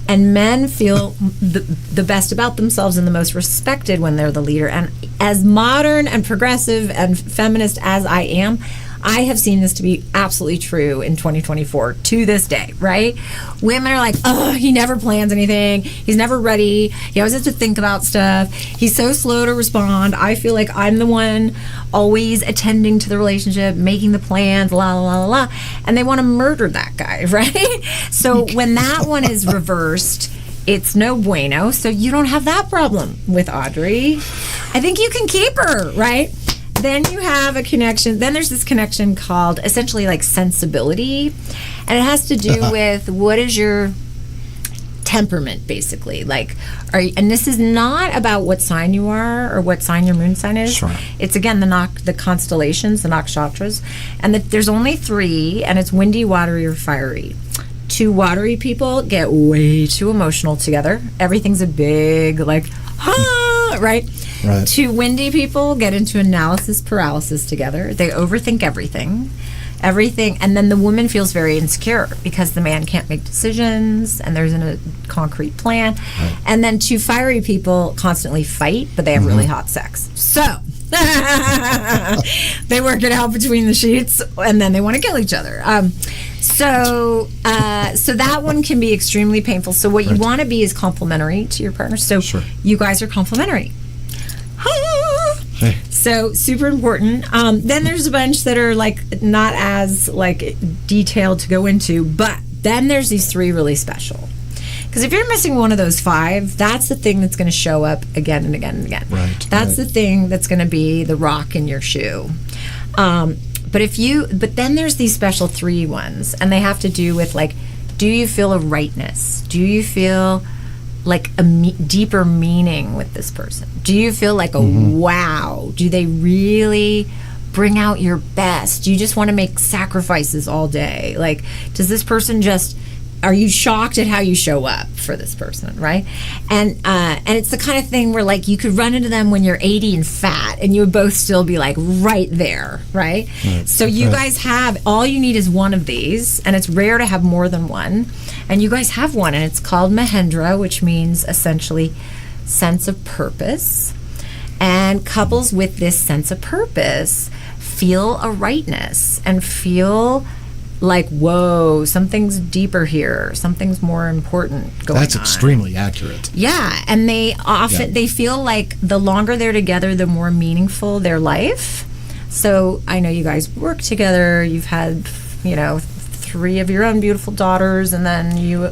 And men feel the best about themselves and the most respected when they're the leader. And as modern and progressive and feminist as I am, I have seen this to be absolutely true in 2024 to this day, right? Women are like, oh, he never plans anything. He's never ready. He always has to think about stuff. He's so slow to respond. I feel like I'm the one always attending to the relationship, making the plans, la, la, la, la. And they want to murder that guy, right? So when that one is reversed, it's no bueno. So you don't have that problem with Audrey. I think you can keep her, right? Then you have a connection. Then there's this connection called essentially like sensibility. And it has to do with what is your temperament, basically. Like, and this is not about what sign you are or what sign your moon sign is. Sure. It's, again, the constellations, the nakshatras. And there's only 3, and it's windy, watery, or fiery. 2 watery people get way too emotional together. Everything's a big, like, right? Right. 2 windy people get into analysis paralysis together. They overthink everything, and then the woman feels very insecure because the man can't make decisions and there isn't a concrete plan. Right. And then 2 fiery people constantly fight, but they have really hot sex. So they work it out between the sheets, and then they want to kill each other. So that one can be extremely painful. So what you want to be is complementary to your partner. So you guys are complementary. Hey. So super important. Then there's a bunch that are like not as like detailed to go into, but then there's these 3 really special. Because if you're missing one of those 5, that's the thing that's going to show up again and again and again. Right. That's the thing that's going to be the rock in your shoe. But then there's these special 3 ones, and they have to do with like, do you feel a rightness? Do you feel like a deeper meaning with this person? Do you feel like a wow? Do they really bring out your best? Do you just want to make sacrifices all day? Like, does this person are you shocked at how you show up for this person, right? And it's the kind of thing where like you could run into them when you're 80 and fat, and you would both still be like right there, right? So you guys have, all you need is one of these, and it's rare to have more than one. And you guys have one, and it's called Mahendra, which means essentially sense of purpose. And couples with this sense of purpose feel a rightness and feel like, whoa, something's deeper here, something's more important going on. That's extremely accurate. Yeah, and they often they feel like the longer they're together, the more meaningful their life. So I know you guys work together, you've had 3 of your own beautiful daughters, and then you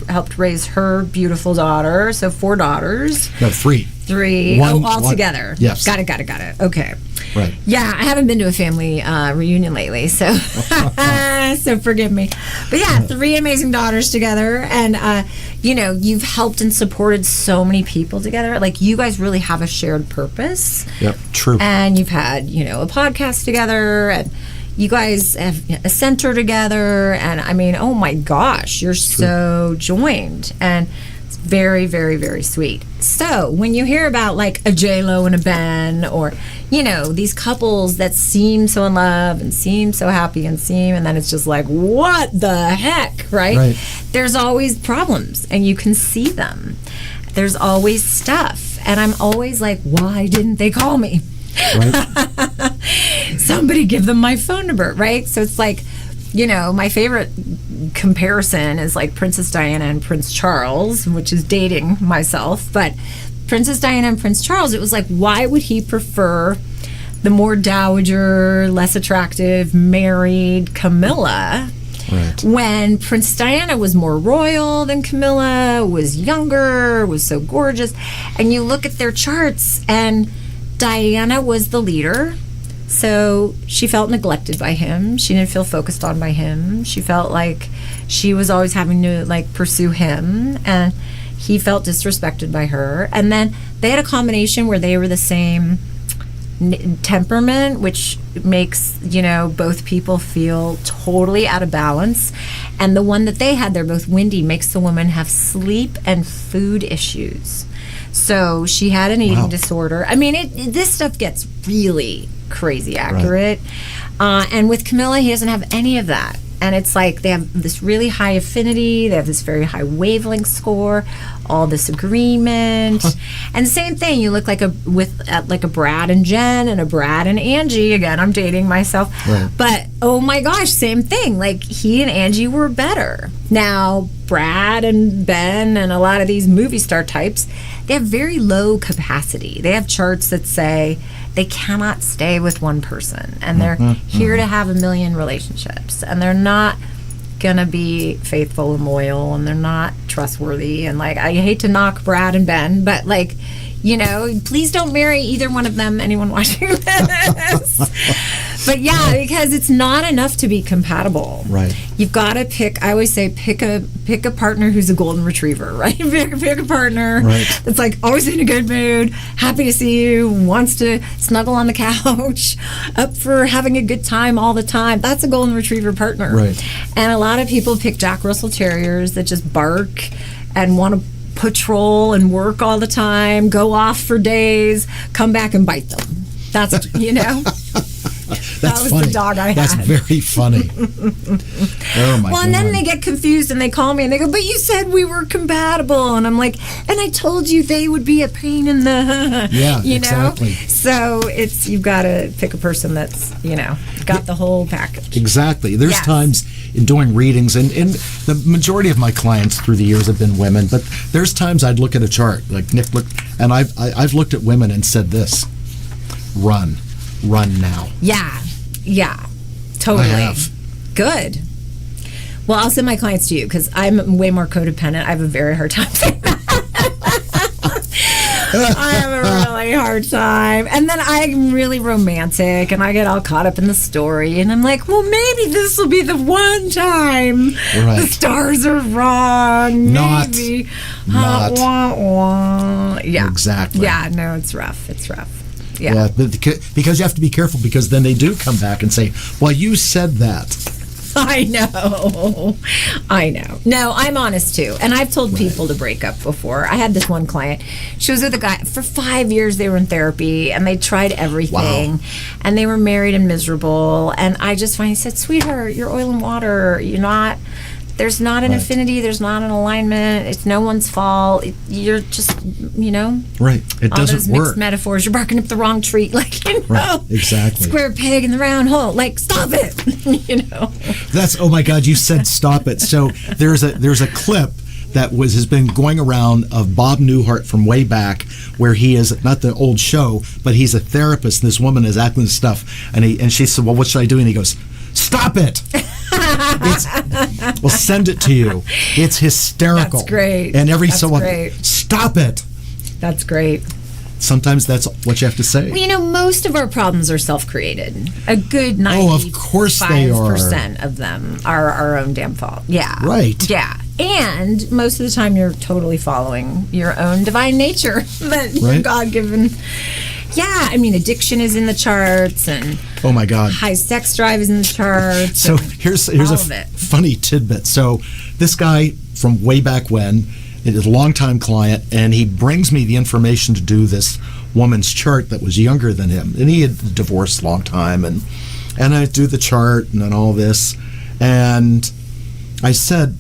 helped raise her beautiful daughter, so 4 daughters. No, 3. 3 all together. Yes. Got it. Okay. Right. Yeah, I haven't been to a family reunion lately, so so forgive me. But yeah, 3 amazing daughters together, and you've helped and supported so many people together. Like, you guys really have a shared purpose. Yep, true. And you've had, a podcast together, and you guys have a center together, and I mean, oh my gosh, you're so joined, and it's very, very, very sweet. So when you hear about like a J-Lo and a Ben, or these couples that seem so in love and seem so happy and then it's just like, what the heck, right? There's always problems, and you can see them. There's always stuff, and I'm always like, why didn't they call me? Right. Somebody give them my phone number, right? So it's like, my favorite comparison is like Princess Diana and Prince Charles, which is dating myself, but Princess Diana and Prince Charles, it was like, why would he prefer the more dowager, less attractive, married Camilla, when Princess Diana was more royal than Camilla, was younger, was so gorgeous? And you look at their charts, and Diana was the leader, so she felt neglected by him. She didn't feel focused on by him. She felt like she was always having to like pursue him, and he felt disrespected by her. And then they had a combination where they were the same temperament, which makes both people feel totally out of balance. And the one that they had, they're both windy, makes the woman have sleep and food issues. So she had an eating disorder. I mean, this stuff gets really crazy accurate. And with Camilla, he doesn't have any of that. And it's like they have this really high affinity, they have this very high wavelength score, all this agreement. And the same thing, you look like a Brad and Jen and a Brad and Angie. Again, I'm dating myself. Right. But oh my gosh, same thing. Like he and Angie were better. Now, Brad and Ben and a lot of these movie star types, they have very low capacity. They have charts that say they cannot stay with one person, and they're here to have a million relationships, and they're not gonna be faithful and loyal, and they're not trustworthy. And like, I hate to knock Brad and Ben, but like, you know, please don't marry either one of them, anyone watching this. But yeah, because it's not enough to be compatible. Right. You've got to pick, I always say, pick a partner who's a golden retriever, right? Pick a partner that's like always in a good mood, happy to see you, wants to snuggle on the couch, up for having a good time all the time. That's a golden retriever partner. Right. And a lot of people pick Jack Russell Terriers that just bark and want to patrol and work all the time, go off for days, come back and bite them. That's, you know. That was funny. The dog I had. That's very funny. Oh my God. Well, and then they get confused and they call me and they go, "But you said we were compatible," and I'm like, "And I told you they would be a pain in the," yeah, you exactly. know. So you've got to pick a person that's, you know, got the whole package. Exactly. There's times in doing readings, and the majority of my clients through the years have been women, but there's times I'd look at a chart, like Nick looked, and I've looked at women and said this: run now. Yeah, totally. I have. Good. Well, I'll send my clients to you because I'm way more codependent. I have a very hard time saying that. I have a really hard time. And then I'm really romantic and I get all caught up in the story. And I'm like, well, maybe this will be the one time the stars are wrong. Not. Maybe. Not. Wah, wah. Yeah. Exactly. Yeah, no, it's rough. It's rough. Yeah, because you have to be careful, because then they do come back and say, well, you said that. I know. No, I'm honest too. And I've told people to break up before. I had this one client. She was with a guy for 5 years. They were in therapy and they tried everything. Wow. And they were married and miserable. And I just finally said, sweetheart, you're oil and water. There's not an affinity. There's not an alignment. It's no one's fault. You're just, you know. Right. It all doesn't those work. Mixed metaphors. You're barking up the wrong tree. Like, you know. Right. Exactly. Square peg in the round hole. Like, stop it. You know. That's, oh my God, you said stop it. So there's a clip that has been going around of Bob Newhart from way back, where he is not the old show, but he's a therapist, and this woman is acting this stuff, and she said, well, what should I do? And he goes, stop it. We'll send it to you. It's hysterical. That's great. And every That's so great. often, stop it. That's great. Sometimes that's what you have to say. Well, you know, most of our problems are self-created. A good 95% of course they are. of them are our own damn fault. Yeah. Right. Yeah. And most of the time you're totally following your own divine nature that you're God-given. Yeah, I mean, addiction is in the charts, and oh my God, high sex drive is in the charts. So here's a funny tidbit. So this guy from way back when, it is a longtime client, and he brings me the information to do this woman's chart that was younger than him, and he had divorced a long time, and I do the chart and then all this, and I said,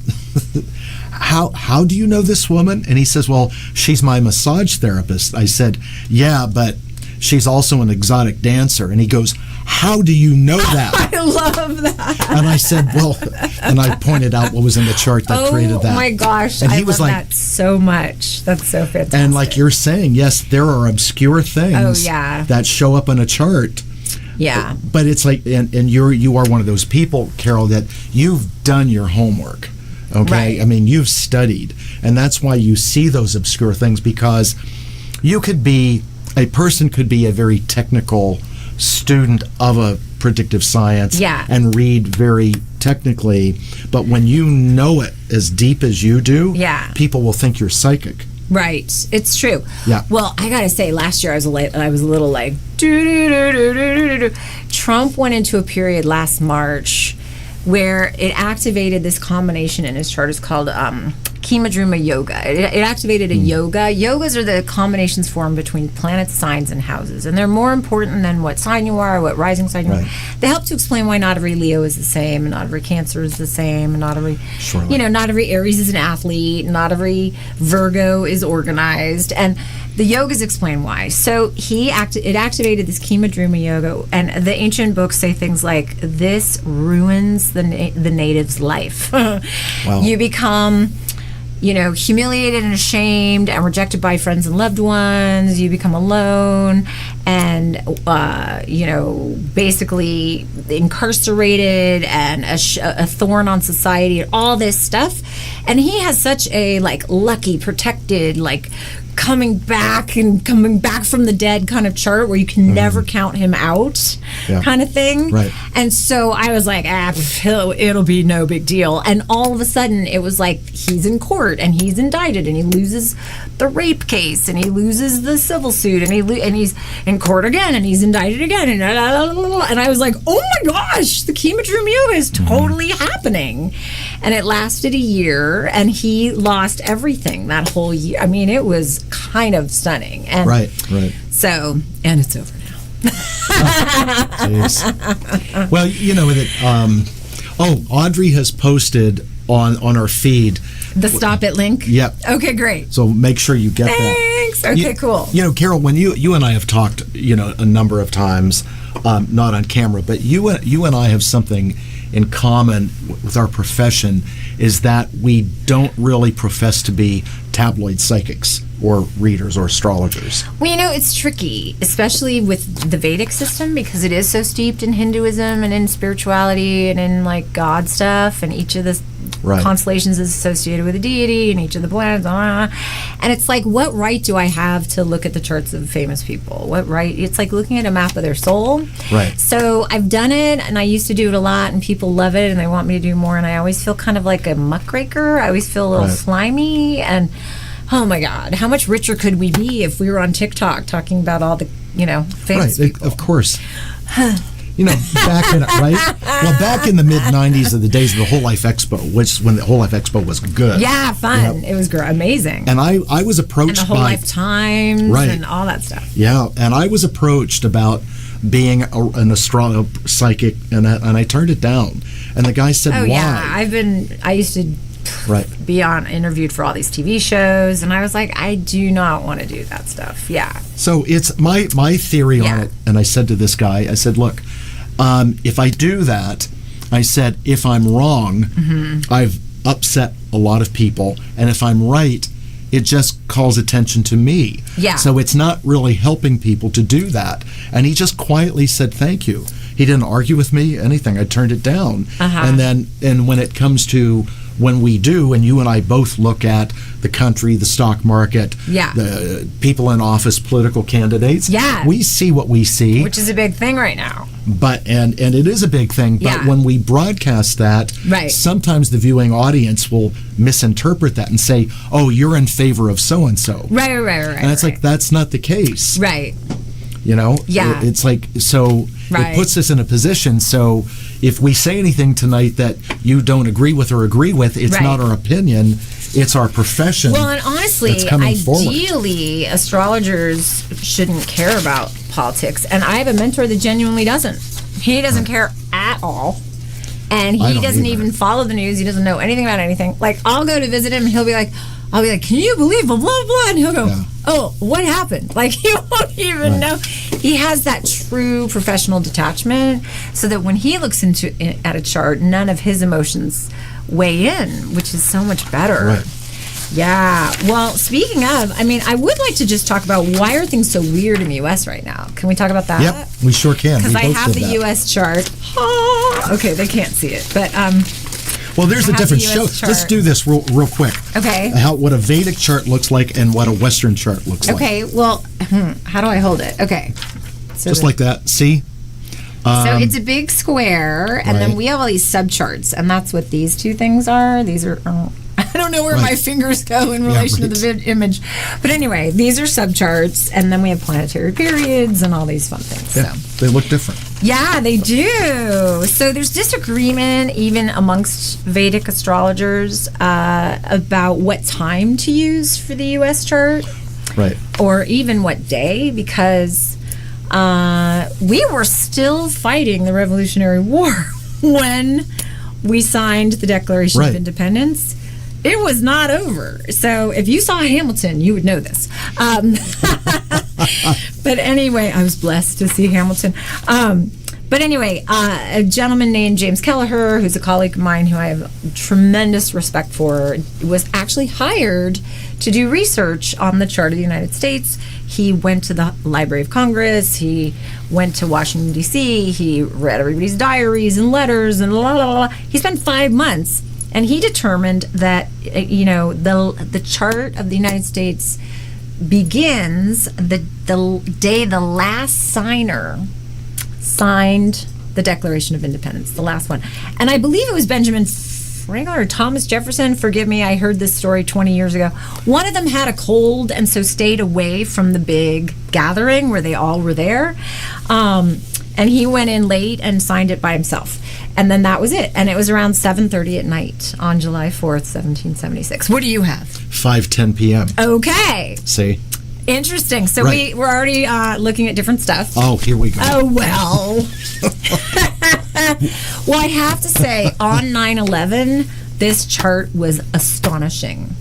how do you know this woman? And he says, well, she's my massage therapist. I said, yeah, but she's also an exotic dancer. And he goes, how do you know that? I love that. And I said, well, and I pointed out what was in the chart that created that. Oh my gosh, and he I was love like, that so much. That's so fantastic. And like you're saying, yes, there are obscure things that show up in a chart. Yeah. But it's like, and you are one of those people, Carol, that you've done your homework. Okay, right. I mean, you've studied, and that's why you see those obscure things, because a person could be a very technical student of a predictive science and read very technically, but when you know it as deep as you do, people will think you're psychic. Right, it's true. Yeah. Well, I gotta say, last year I was a little like Trump went into a period last March where it activated this combination in his chart. It's called Kimadruma yoga. It activated a yoga. Yogas are the combinations formed between planets, signs, and houses, and they're more important than what sign you are, or what rising sign you are. They help to explain why not every Leo is the same, and not every Cancer is the same, and not every, not every Aries is an athlete, not every Virgo is organized, and the yogas explain why. So it activated this Kimadruma yoga, and the ancient books say things like, "This ruins the native's life." Wow. You become, humiliated and ashamed and rejected by friends and loved ones. You become alone and, basically incarcerated and a thorn on society, all this stuff. And he has such a, lucky, protected, coming back from the dead kind of chart where you can never count him out kind of thing. Right. And so I was like, it'll be no big deal. And all of a sudden it was like he's in court and he's indicted and he loses the rape case and he loses the civil suit and he's in court again and he's indicted again and I was like, oh my gosh, the Kimadruma yoga is totally happening. And it lasted a year and he lost everything that whole year. I mean, it was kind of stunning. And right. So, and it's over now. Well, Audrey has posted on our feed the stop it link. Yep. Okay, great. So make sure you get that. Thanks. Okay, cool. Carol, when you and I have talked, a number of times, not on camera, but you and I have something in common with our profession, is that we don't really profess to be tabloid psychics or readers or astrologers. Well, it's tricky, especially with the Vedic system, because it is so steeped in Hinduism and in spirituality and in God stuff, and each of the constellations is associated with a deity, and each of the planets, and it's like, what right do I have to look at the charts of famous people? What right? It's like looking at a map of their soul. Right. So I've done it, and I used to do it a lot, and people love it, and they want me to do more, and I always feel kind of like a muckraker. I always feel a little slimy, and oh my God, how much richer could we be if we were on TikTok talking about all the, famous people? Of course. Back in the mid '90s, of the days of the Whole Life Expo, which when the Whole Life Expo was good. Yeah, fun. It was amazing. And I was approached and the Whole Life Times and all that stuff. Yeah, and I was approached about being an astrologer, psychic, and I turned it down. And the guy said, "Oh why?" Yeah, I used to be interviewed for all these TV shows, and I was like, I do not want to do that stuff. Yeah. So it's my theory on it, and I said to this guy, I said, look, if I do that, I said, if I'm wrong, I've upset a lot of people, and if I'm right, it just calls attention to me. Yeah. So it's not really helping people to do that. And he just quietly said thank you. He didn't argue with me, anything. I turned it down. And when it comes to when we do, and you and I both look at the country, the stock market, the people in office, political candidates, we see what we see. Which is a big thing right now. But and it is a big thing, but when we broadcast that, sometimes the viewing audience will misinterpret that and say, oh, you're in favor of so-and-so. Right. And it's like, that's not the case. Right. It's like, so it puts us in a position, so if we say anything tonight that you don't agree with or agree with, it's not our opinion, it's our profession. Well, and honestly, ideally, astrologers shouldn't care about politics, and I have a mentor that genuinely doesn't. He doesn't care at all, and he doesn't even follow the news. He doesn't know anything about anything. Like, I'll go to visit him, and I'll be like, can you believe blah, blah, blah? And he'll go, oh, what happened? Like, he won't even know. He has that true professional detachment, so that when he looks at a chart, none of his emotions weigh in, which is so much better. Right. Yeah. Well, speaking of, I would like to just talk about why are things so weird in the U.S. right now. Can we talk about that? Yep, we sure can. Because I have the U.S. chart. Okay, they can't see it, but well, there's a difference. Let's do this real quick. Okay. What a Vedic chart looks like and what a Western chart looks like. Okay. Well, how do I hold it? Okay. So just like that. See? So it's a big square, and then we have all these subcharts, and that's what these two things are. These are. I don't know where my fingers go in relation to the image. But anyway, these are subcharts, and then we have planetary periods and all these fun things. Yeah, So. they look different. Yeah, they do. So there's disagreement even amongst Vedic astrologers about what time to use for the U.S. chart. Right. Or even what day, because we were still fighting the Revolutionary War when we signed the Declaration of Independence. It was not over. So if you saw Hamilton, you would know this. But anyway, I was blessed to see Hamilton. But anyway, a gentleman named James Kelleher, who's a colleague of mine who I have tremendous respect for, was actually hired to do research on the chart of the United States. He went to the Library of Congress. He went to Washington, D.C. He read everybody's diaries and letters and la, la, la. He spent 5 months, and he determined that, the chart of the United States begins the day the last signer signed the Declaration of Independence, the last one. And I believe it was Benjamin Franklin or Thomas Jefferson. Forgive me, I heard this story 20 years ago. One of them had a cold and so stayed away from the big gathering where they all were there. And he went in late and signed it by himself. And then that was it. And it was around 7:30 at night on July 4th, 1776. What do you have? 5:10 p.m. Okay. See? Interesting. So we're already looking at different stuff. Oh, here we go. Oh, well. Well, I have to say, on 9/11, this chart was astonishing.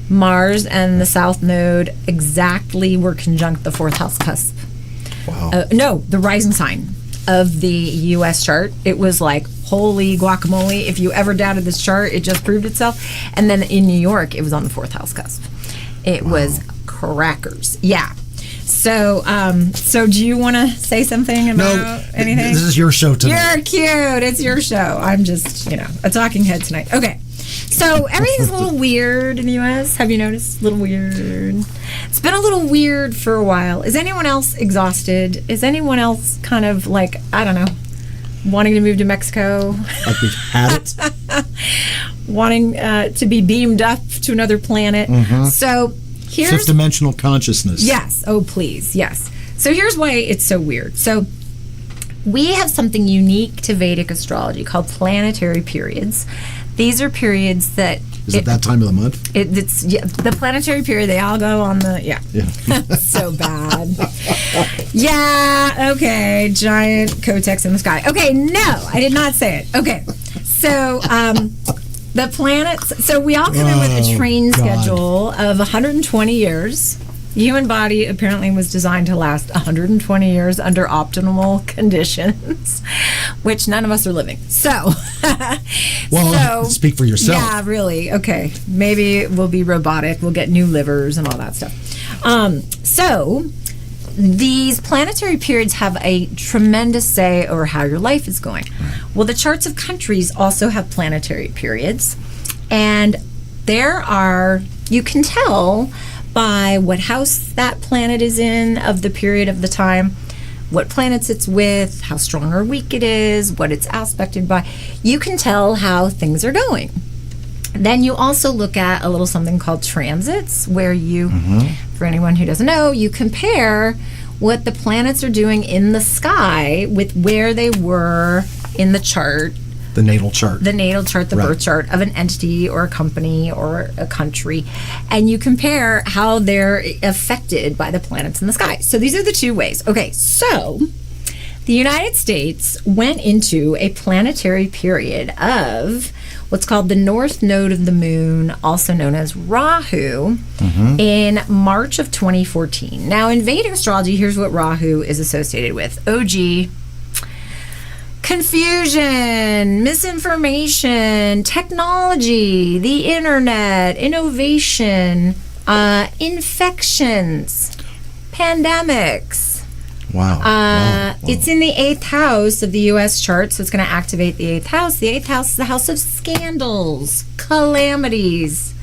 Mars and the South Node exactly were conjunct the fourth house cusp. Wow. No, the rising sign of the U.S. chart. It was like, holy guacamole. If you ever doubted this chart, it just proved itself. And then in New York, it was on the fourth house cusp. It was crackers. Yeah. So, so do you want to say something about anything? This is your show tonight. You're cute. It's your show. I'm just, a talking head tonight. Okay. So everything's a little weird in the U.S. Have you noticed? A little weird. It's been a little weird for a while. Is anyone else exhausted? Is anyone else kind of like, I don't know, wanting to move to Mexico? Like we've had it? Wanting to be beamed up to another planet. Mm-hmm. So here's... Fifth dimensional consciousness. Yes. Oh, please. Yes. So here's why it's so weird. So we have something unique to Vedic astrology called planetary periods. These are periods that... Is it that time of the month? It's the planetary period. They all go on the... Yeah. So bad. Yeah, okay. Giant Kotex in the sky. Okay, no, I did not say it. Okay. So, the planets... So we all come in with a train schedule of 120 years. The human body apparently was designed to last 120 years under optimal conditions, which none of us are living. So, speak for yourself. Yeah, really. Okay, maybe we'll be robotic. We'll get new livers and all that stuff. So, these planetary periods have a tremendous say over how your life is going. Well, the charts of countries also have planetary periods, and there are, you can tell by what house that planet is in of the period of the time, what planets it's with, how strong or weak it is, what it's aspected by. You can tell how things are going. Then you also look at a little something called transits, where you, for anyone who doesn't know, you compare what the planets are doing in the sky with where they were in the chart. The natal chart. The natal chart, the birth chart of an entity or a company or a country. And you compare how they're affected by the planets in the sky. So these are the two ways. Okay, so the United States went into a planetary period of what's called the North Node of the Moon, also known as Rahu, in March of 2014. Now, in Vedic astrology, here's what Rahu is associated with. OG, confusion, misinformation, technology, the internet, innovation, infections, pandemics. Wow. It's in the 8th house of the U.S. chart, so it's going to activate the 8th house. The 8th house is the house of scandals, calamities,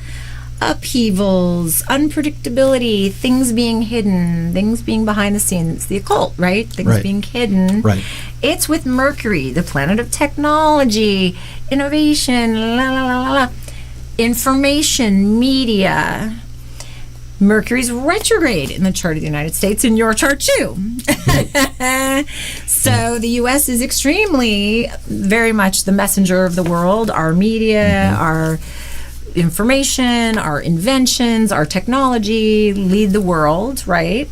upheavals, unpredictability, things being hidden, things being behind the scenes, the occult, right? Things being hidden. Right. It's with Mercury, the planet of technology, innovation, la la la la la. information, media. Mercury's retrograde in the chart of the United States, in your chart too. So the U.S. is extremely, very much the messenger of the world. Our media, our information, our inventions, our technology lead the world, right?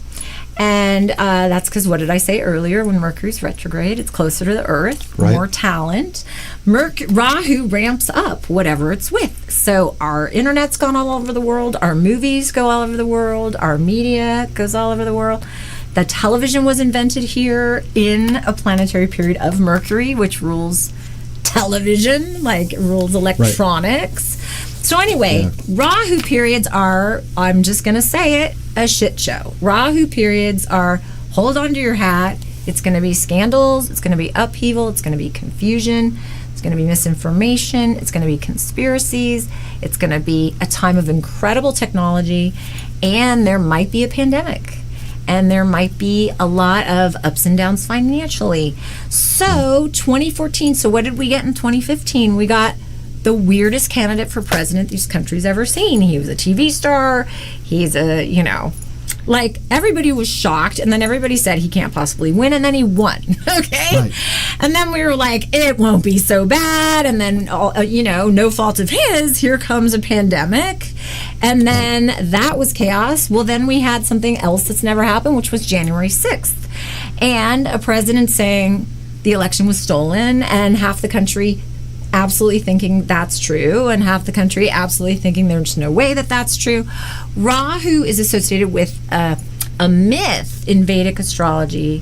And that's because, what did I say earlier? When Mercury's retrograde, it's closer to the Earth, more talent. Rahu ramps up whatever it's with. So our internet's gone all over the world. Our movies go all over the world. Our media goes all over the world. The television was invented here in a planetary period of Mercury, which rules television, like it rules electronics. So anyway, Rahu periods are, I'm just going to say it, a shit show. Rahu periods are, hold on to your hat. It's going to be scandals. It's going to be upheaval. It's going to be confusion. It's going to be misinformation. It's going to be conspiracies. It's going to be a time of incredible technology. And there might be a pandemic. And there might be a lot of ups and downs financially. So 2014, so what did we get in 2015? We got the weirdest candidate for president this country's ever seen. He was a TV star. He's a, like, everybody was shocked, and then everybody said he can't possibly win, and then he won. Okay? Right. And then we were like, it won't be so bad, and then, no fault of his, here comes a pandemic, and then that was chaos. Well, then we had something else that's never happened, which was January 6th, and a president saying the election was stolen, and half the country absolutely thinking that's true, and half the country absolutely thinking there's no way that that's true. Rahu is associated with a myth in Vedic astrology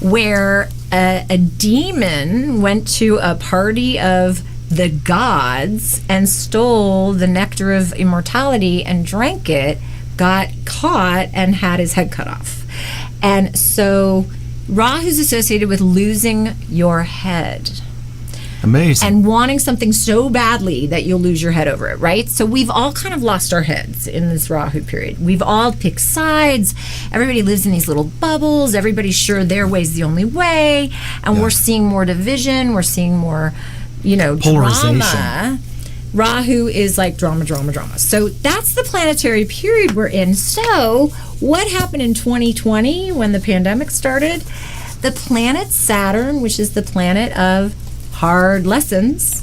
where a demon went to a party of the gods and stole the nectar of immortality and drank it, got caught, and had his head cut off. And so Rahu's associated with losing your head. Amazing. And wanting something so badly that you'll lose your head over it, right? So we've all kind of lost our heads in this Rahu period. We've all picked sides. Everybody lives in these little bubbles. Everybody's sure their way's the only way. And we're seeing more division. We're seeing more, polarization. Drama. Rahu is like drama, drama, drama. So that's the planetary period we're in. So what happened in 2020 when the pandemic started? The planet Saturn, which is the planet of hard lessons,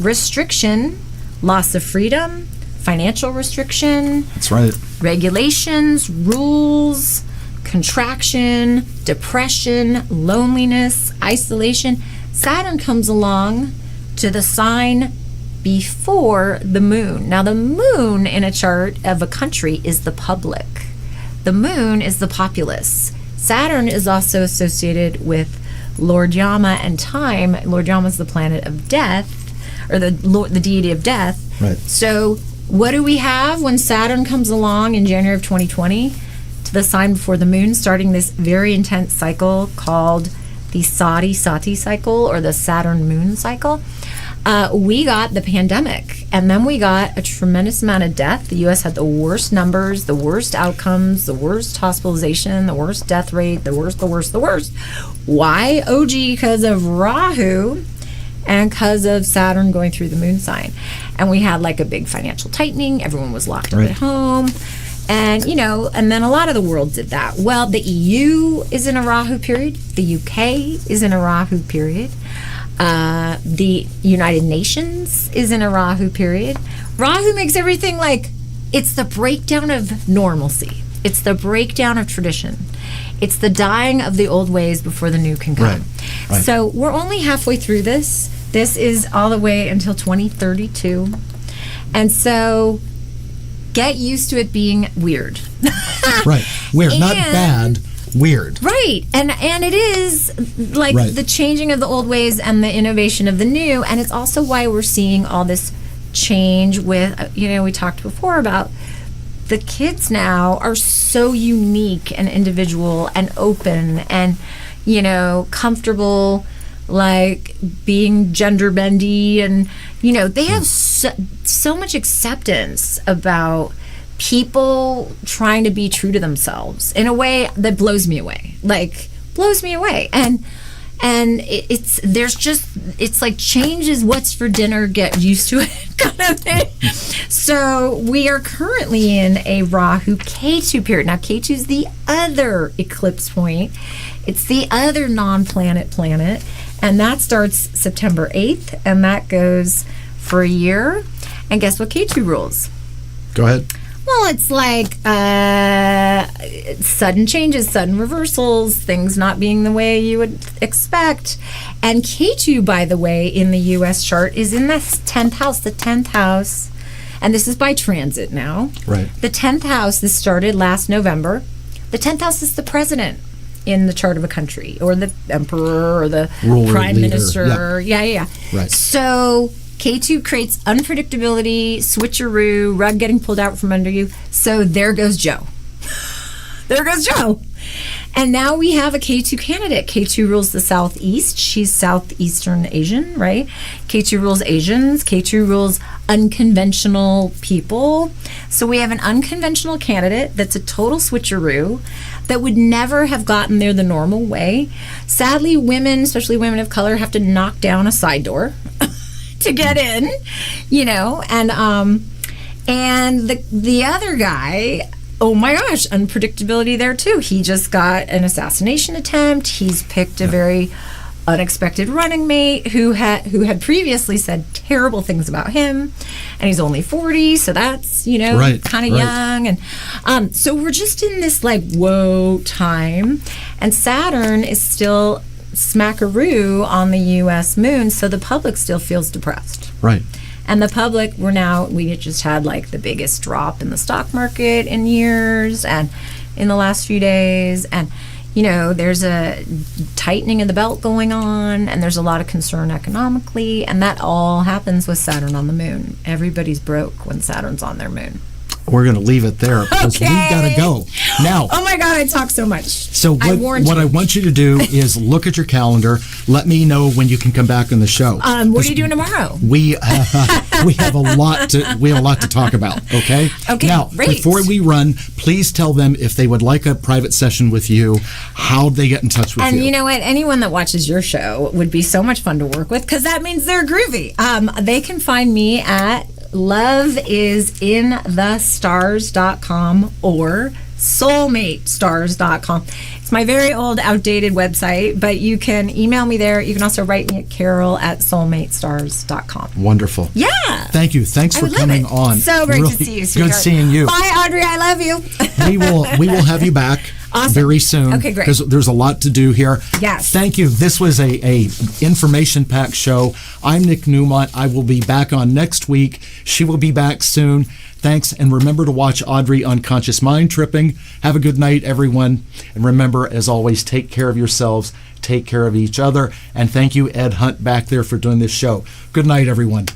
restriction, loss of freedom, financial restriction. That's right. Regulations, rules, contraction, depression, loneliness, isolation. Saturn comes along to the sign before the moon. Now, the moon in a chart of a country is the public. The moon is the populace. Saturn is also associated with Lord Yama and time. Lord Yama is the planet of death, or the deity of death. Right. So what do we have when Saturn comes along in January of 2020 to the sign before the moon, starting this very intense cycle called the Sati cycle, or the Saturn moon cycle? We got the pandemic, and then we got a tremendous amount of death. The U.S. had the worst numbers, the worst outcomes, the worst hospitalization, the worst death rate, the worst. Why? OG, because of Rahu and because of Saturn going through the moon sign. And we had like a big financial tightening. Everyone was locked up at home. And, and then a lot of the world did that. Well, the EU is in a Rahu period. The UK is in a Rahu period. The United Nations is in a Rahu period. Rahu makes everything like, it's the breakdown of normalcy. It's the breakdown of tradition. It's the dying of the old ways before the new can come. Right. So we're only halfway through this. This is all the way until 2032. And so get used to it being weird. Right. Weird, not bad. Weird. Right. And it is like the changing of the old ways and the innovation of the new. And it's also why we're seeing all this change with, we talked before about the kids now are so unique and individual and open and, comfortable, like being gender bendy. And, they have so much acceptance about people trying to be true to themselves in a way that blows me away. And And it's like change is what's for dinner, get used to it kind of thing. So we are currently in a Rahu Ketu period. Now Ketu is the other eclipse point. It's the other non-planet planet. And that starts September 8th, and that goes for a year. And guess what Ketu rules? Go ahead. Well, it's like sudden changes, sudden reversals, things not being the way you would expect. And Ketu, by the way, in the U.S. chart is in the 10th house. The 10th house, and this is by transit now. Right. The 10th house, this started last November. The 10th house is the president in the chart of a country, or the emperor, or the ruler, prime leader. minister. Yeah. Right. So K2 creates unpredictability, switcheroo, rug getting pulled out from under you. So there goes Joe. There goes Joe. And now we have a K2 candidate. K2 rules the Southeast. She's Southeastern Asian, right? K2 rules Asians. K2 rules unconventional people. So we have an unconventional candidate that's a total switcheroo that would never have gotten there the normal way. Sadly, women, especially women of color, have to knock down a side door to get in, and the other guy, oh my gosh, unpredictability there too. He just got an assassination attempt. He's picked a very unexpected running mate who had previously said terrible things about him, and he's only 40, so that's kind of young, and so we're just in this like whoa time, and Saturn is still smackaroo on the U.S. moon, so the public still feels depressed. Right. And the public, we just had like the biggest drop in the stock market in years, and in the last few days, and there's a tightening of the belt going on, and there's a lot of concern economically, and that all happens with Saturn on the moon. Everybody's broke when Saturn's on their moon. We're going to leave it there because we've got to go. Now, oh my God, I talk so much. So what I want you to do is look at your calendar. Let me know when you can come back on the show. What are you doing tomorrow? We have a lot to talk about. Okay. Okay. Now, great. before we run, please tell them if they would like a private session with you, how they get in touch with you. And you know what? Anyone that watches your show would be so much fun to work with because that means they're groovy. They can find me at loveisinthestars.com or soulmatestars.com. It's my very old, outdated website, but you can email me there. You can also write me at carol@soulmatestars.com. Wonderful. Yeah. Thank you. Thanks for coming on. So great really to see you, sweetheart. Good seeing you. Bye, Audrey. I love you. We will have you back. Awesome. Very soon. Okay, great. Because there's a lot to do here. Yes. Thank you. This was a information-packed show. I'm Nick Newmont. I will be back on next week. She will be back soon. Thanks, and remember to watch Audrey Unconscious Mind Tripping. Have a good night, everyone. And remember, as always, take care of yourselves, take care of each other, and thank you, Ed Hunt, back there for doing this show. Good night, everyone.